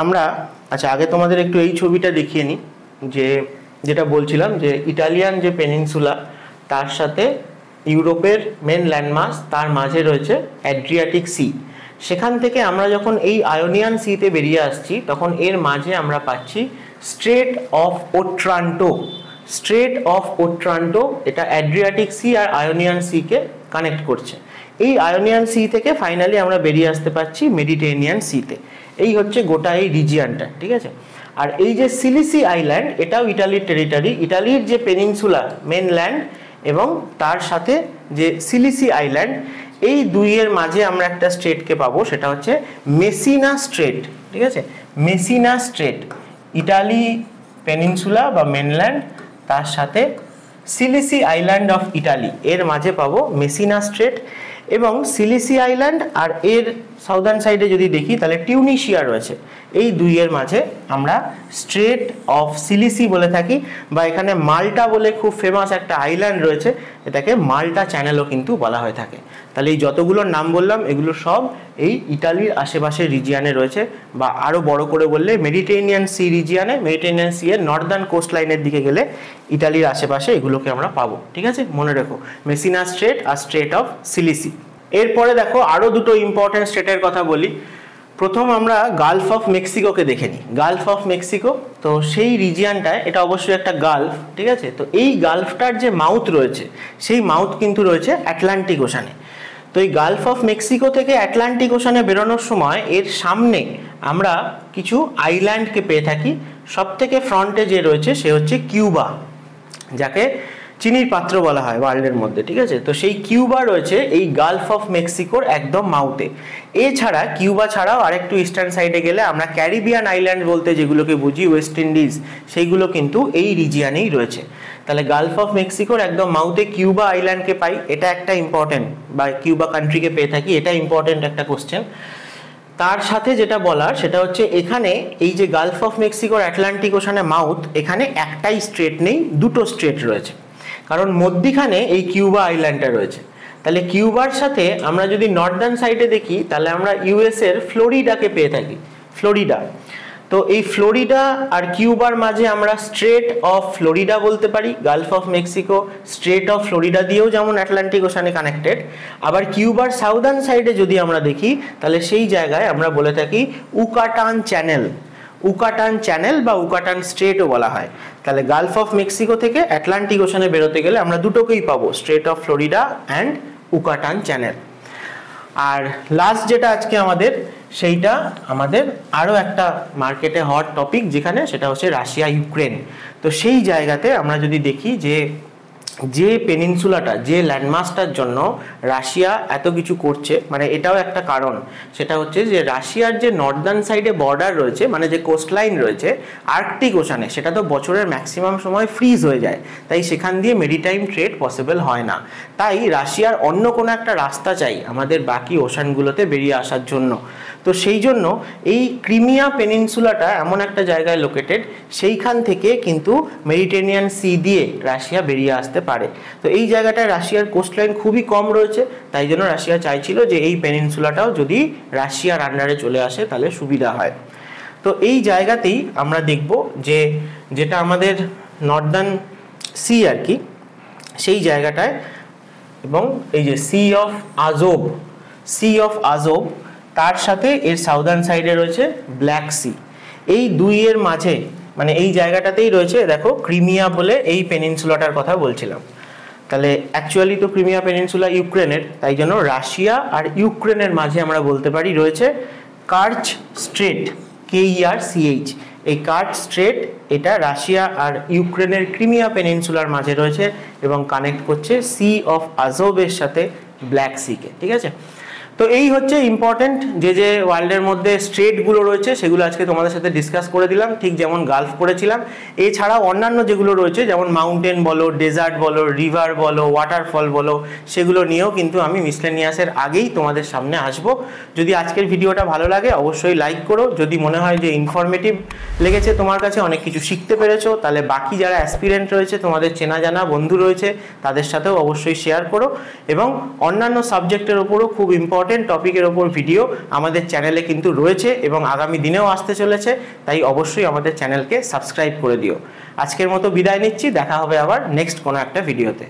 আমরা, আচ্ছা আগে তোমাদের একটু এই ছবিটা দেখিয়ে নিই, যেটা বলছিলাম যে ইটালিয়ান যে পেনিনসুলা তার সাথে ইউরোপের মেন ল্যান্ডমাস তার মাঝে রয়েছে অ্যাড্রিয়াটিক সি। সেখান থেকে আমরা যখন এই আয়োনিয়ান সিতে বেরিয়ে আসছি তখন এর মাঝে আমরা পাচ্ছি স্ট্রেট অফ ওট্রান্টো। স্ট্রেট অফ ওট্রান্টো এটা অ্যাড্রিয়াটিক সি আর আয়োনিয়ান সিকে কানেক্ট করছে। এই আয়োনিয়ান সি থেকে ফাইনালি আমরা বেরিয়ে আসতে পারছি মেডিটেরেনিয়ান সিতে। এই হচ্ছে গোটা এই রিজিয়নটা, ঠিক আছে। আর এই যে সিলিসি আইল্যান্ড এটাও ইটালির টেরিটরি, ইটালির যে পেনিনসুলা মেনল্যান্ড এবং তার সাথে যে সিলিসি আইল্যান্ড, এই দুইয়ের মাঝে আমরা একটা স্ট্রেটকে পাবো, সেটা হচ্ছে মেসিনা স্ট্রেট, ঠিক আছে। মেসিনা স্ট্রেট, ইটালি পেনিনসুলা বা মেনল্যান্ড তার সাথে সিলিসি আইল্যান্ড অফ ইটালি এর মাঝে পাবো মেসিনা স্ট্রেট। এবং সিলিসি আইল্যান্ড আর এর সাউদার্ন সাইডে যদি দেখি তাহলে টিউনিশিয়া রয়েছে, এই দুইয়ের মাঝে আমরা স্ট্রেট অফ সিলিসি বলে থাকি, বা এখানে মাল্টা বলে খুব ফেমাস একটা আইল্যান্ড রয়েছে, এটাকে মাল্টা চ্যানেলও কিন্তু বলা হয়ে থাকে। তাহলে এই যতগুলোর নাম বললাম এগুলো সব এই ইটালির আশেপাশের রিজিয়ানে রয়েছে, বা আরও বড় করে বললে মেডিটেরেনিয়ান সি রিজিয়ানে, মেডিটেরেনিয়ান সি এর নর্দার্ন কোস্ট লাইনের দিকে গেলে ইটালির আশেপাশে এগুলোকে আমরা পাবো, ঠিক আছে। মনে রেখো মেসিনা স্ট্রেট আর স্ট্রেট অফ সিলিসি। এরপরে দেখো আরও দুটো ইম্পর্টেন্ট স্টেটের কথা বলি। প্রথম আমরা গালফ অফ মেক্সিকোকে দেখে নিই। গালফ অফ মেক্সিকো, তো সেই রিজিয়ানটায়, এটা অবশ্যই একটা গালফ, ঠিক আছে। তো এই গালফটার যে মাউথ রয়েছে সেই মাউথ কিন্তু রয়েছে আটলান্টিক ওশানে। তো এই গালফ অফ মেক্সিকো থেকে আটলান্টিক ওশানে বেরোনোর সময় এর সামনে আমরা কিছু আইল্যান্ডকে পেয়ে থাকি। সব থেকে ফ্রন্টে যে রয়েছে সে হচ্ছে কিউবা, যাকে চিনির পাত্র বলা হয় ওয়ার্ল্ডের মধ্যে, ঠিক আছে। তো সেই কিউবা রয়েছে এই গালফ অফ মেক্সিকোর একদম মাউথে। এছাড়া কিউবা ছাড়াও আরেকটু ইস্টার্ন সাইডে গেলে আমরা ক্যারিবিয়ান আইল্যান্ড বলতে যেগুলোকে বুঝি, ওয়েস্ট ইন্ডিজ, সেইগুলো কিন্তু এই রিজিয়ানেই রয়েছে। তাহলে গালফ অফ মেক্সিকোর একদম মাউথে কিউবা আইল্যান্ডকে পাই, এটা একটা ইম্পর্টেন্ট, বা কিউবা কান্ট্রিকে পেয়ে থাকি, এটা ইম্পর্টেন্ট একটা কোশ্চেন। তার সাথে যেটা বলার সেটা হচ্ছে এখানে এই যে গালফ অফ মেক্সিকোর আটলান্টিক ওশানে মাউথ, এখানে একটাই স্ট্রেট নেই, দুটো স্ট্রেট রয়েছে, কারণ মধ্যিখানে এই কিউবা আইল্যান্ডটা রয়েছে। তাহলে কিউবার সাথে আমরা যদি নর্দার্ন সাইডে দেখি তাহলে আমরা ইউএস এর ফ্লোরিডাকে পেয়ে থাকি, ফ্লোরিডা। তো এই ফ্লোরিডা আর কিউবার মাঝে আমরা স্ট্রেট অফ ফ্লোরিডা বলতে পারি। Gulf of Mexico straight of Florida দিয়েও যেমন আটলান্টিক ওশানে কানেক্টেড, আবার কিউবার সাউদার্ন সাইডে যদি আমরা দেখি তাহলে সেই জায়গায় আমরা বলে থাকি উকাটান চ্যানেল, উকাটান চ্যানেল বা উকাটান স্ট্রেটও বলা হয়। তাহলে গালফ অফ মেক্সিকো থেকে আটলান্টিক ওশানে বেরোতে গেলে আমরা দুটোকেই পাবো, strait of Florida and Yucatan channel. আর লাস্ট যেটা আজকে আমাদের, সেইটা আমাদের আরও একটা মার্কেটে হট টপিক যেখানে, সেটা হচ্ছে রাশিয়া ইউক্রেন। তো সেই জায়গাতে আমরা যদি দেখি যে পেনিনসুলাটা, যে ল্যান্ডমাসটার জন্য রাশিয়া এত কিছু করছে, মানে এটাও একটা কারণ, সেটা হচ্ছে যে রাশিয়ার যে নর্দার্ন সাইডে বর্ডার রয়েছে, মানে যে কোস্টলাইন রয়েছে আর্কটিক ওশানে, সেটা তো বছরের ম্যাক্সিমাম সময় ফ্রিজ হয়ে যায়, তাই সেখান দিয়ে মেরিটাইম ট্রেড পসিবল হয় না। তাই রাশিয়ার অন্য কোনো একটা রাস্তা চাই আমাদের বাকি ওশানগুলোতে বেরিয়ে আসার জন্য। তো সেই জন্য এই ক্রিমিয়া পেনিনসুলাটা এমন একটা জায়গায় লোকেটেড, সেইখান থেকে কিন্তু মেডিটেরেনিয়ান সি দিয়ে রাশিয়া বেরিয়ে আসতে পারে। তো এই জায়গাটায় রাশিয়ার কোস্টলাইন খুবই কম রয়েছে, তাই জন্য রাশিয়া চাইছিল যে এই পেনিনসুলাটাও যদি রাশিয়ার আন্ডারে চলে আসে তাহলে সুবিধা হয়। তো এই জায়গাতেই আমরা দেখব যে যেটা আমাদের নর্দার্ন সি আর কি, সেই জায়গাটায়, এবং এই যে Sea of Azov, Sea of Azov, তার সাথে এর সাউদার্ন সাইডে রয়েছে ব্ল্যাক সি। এই দুইয়ের মাঝে, মানে এই জায়গাটাতেই রয়েছে, দেখো ক্রিমিয়া বলে এই পেনিনসুলাটার কথা বলছিলাম। তাহলে অ্যাকচুয়ালি তো ক্রিমিয়া পেনিনসুলা ইউক্রেনের, তাই জন্য রাশিয়া আর ইউক্রেনের মাঝে আমরা বলতে পারি রয়েছে কার্চ স্ট্রেট, KERCH। এই কার্চ স্ট্রেট, এটা রাশিয়া আর ইউক্রেনের ক্রিমিয়া পেনিনসুলার মাঝে রয়েছে এবং কানেক্ট করছে সি অফ আজোভের সাথে ব্ল্যাক সিকে, ঠিক আছে। তো এই হচ্ছে ইম্পর্টেন্ট যে ওয়ার্ল্ডের মধ্যে স্ট্রেটগুলো রয়েছে সেগুলো আজকে তোমাদের সাথে ডিসকাস করে দিলাম, ঠিক যেমন গালফ করেছিলাম। এছাড়াও অন্যান্য যেগুলো রয়েছে যেমন মাউন্টেন বলো, ডেজার্ট বলো, রিভার বলো, ওয়াটারফল বলো, সেগুলো নিয়েও কিন্তু আমি মিসলেনিয়াসের আগেই তোমাদের সামনে আসবো। যদি আজকের ভিডিওটা ভালো লাগে অবশ্যই লাইক করো। যদি মনে হয় যে ইনফরমেটিভ লেগেছে, তোমার কাছে অনেক কিছু শিখতে পেরেছো, তাহলে বাকি যারা অ্যাসপিরেন্ট রয়েছে, তোমাদের চেনা জানা বন্ধু রয়েছে, তাদের সাথেও অবশ্যই শেয়ার করো। এবং অন্যান্য সাবজেক্টের ওপরও খুব ইম্পর্টেন্ট টপিকের ওপর ভিডিও আমাদের চ্যানেলে কিন্তু রয়েছে এবং আগামী দিনেও আসতে চলেছে, তাই অবশ্যই আমাদের চ্যানেলকে সাবস্ক্রাইব করে দিও। আজকের মতো বিদায় নিচ্ছি, দেখা হবে আবার নেক্সট কোনো একটা ভিডিওতে।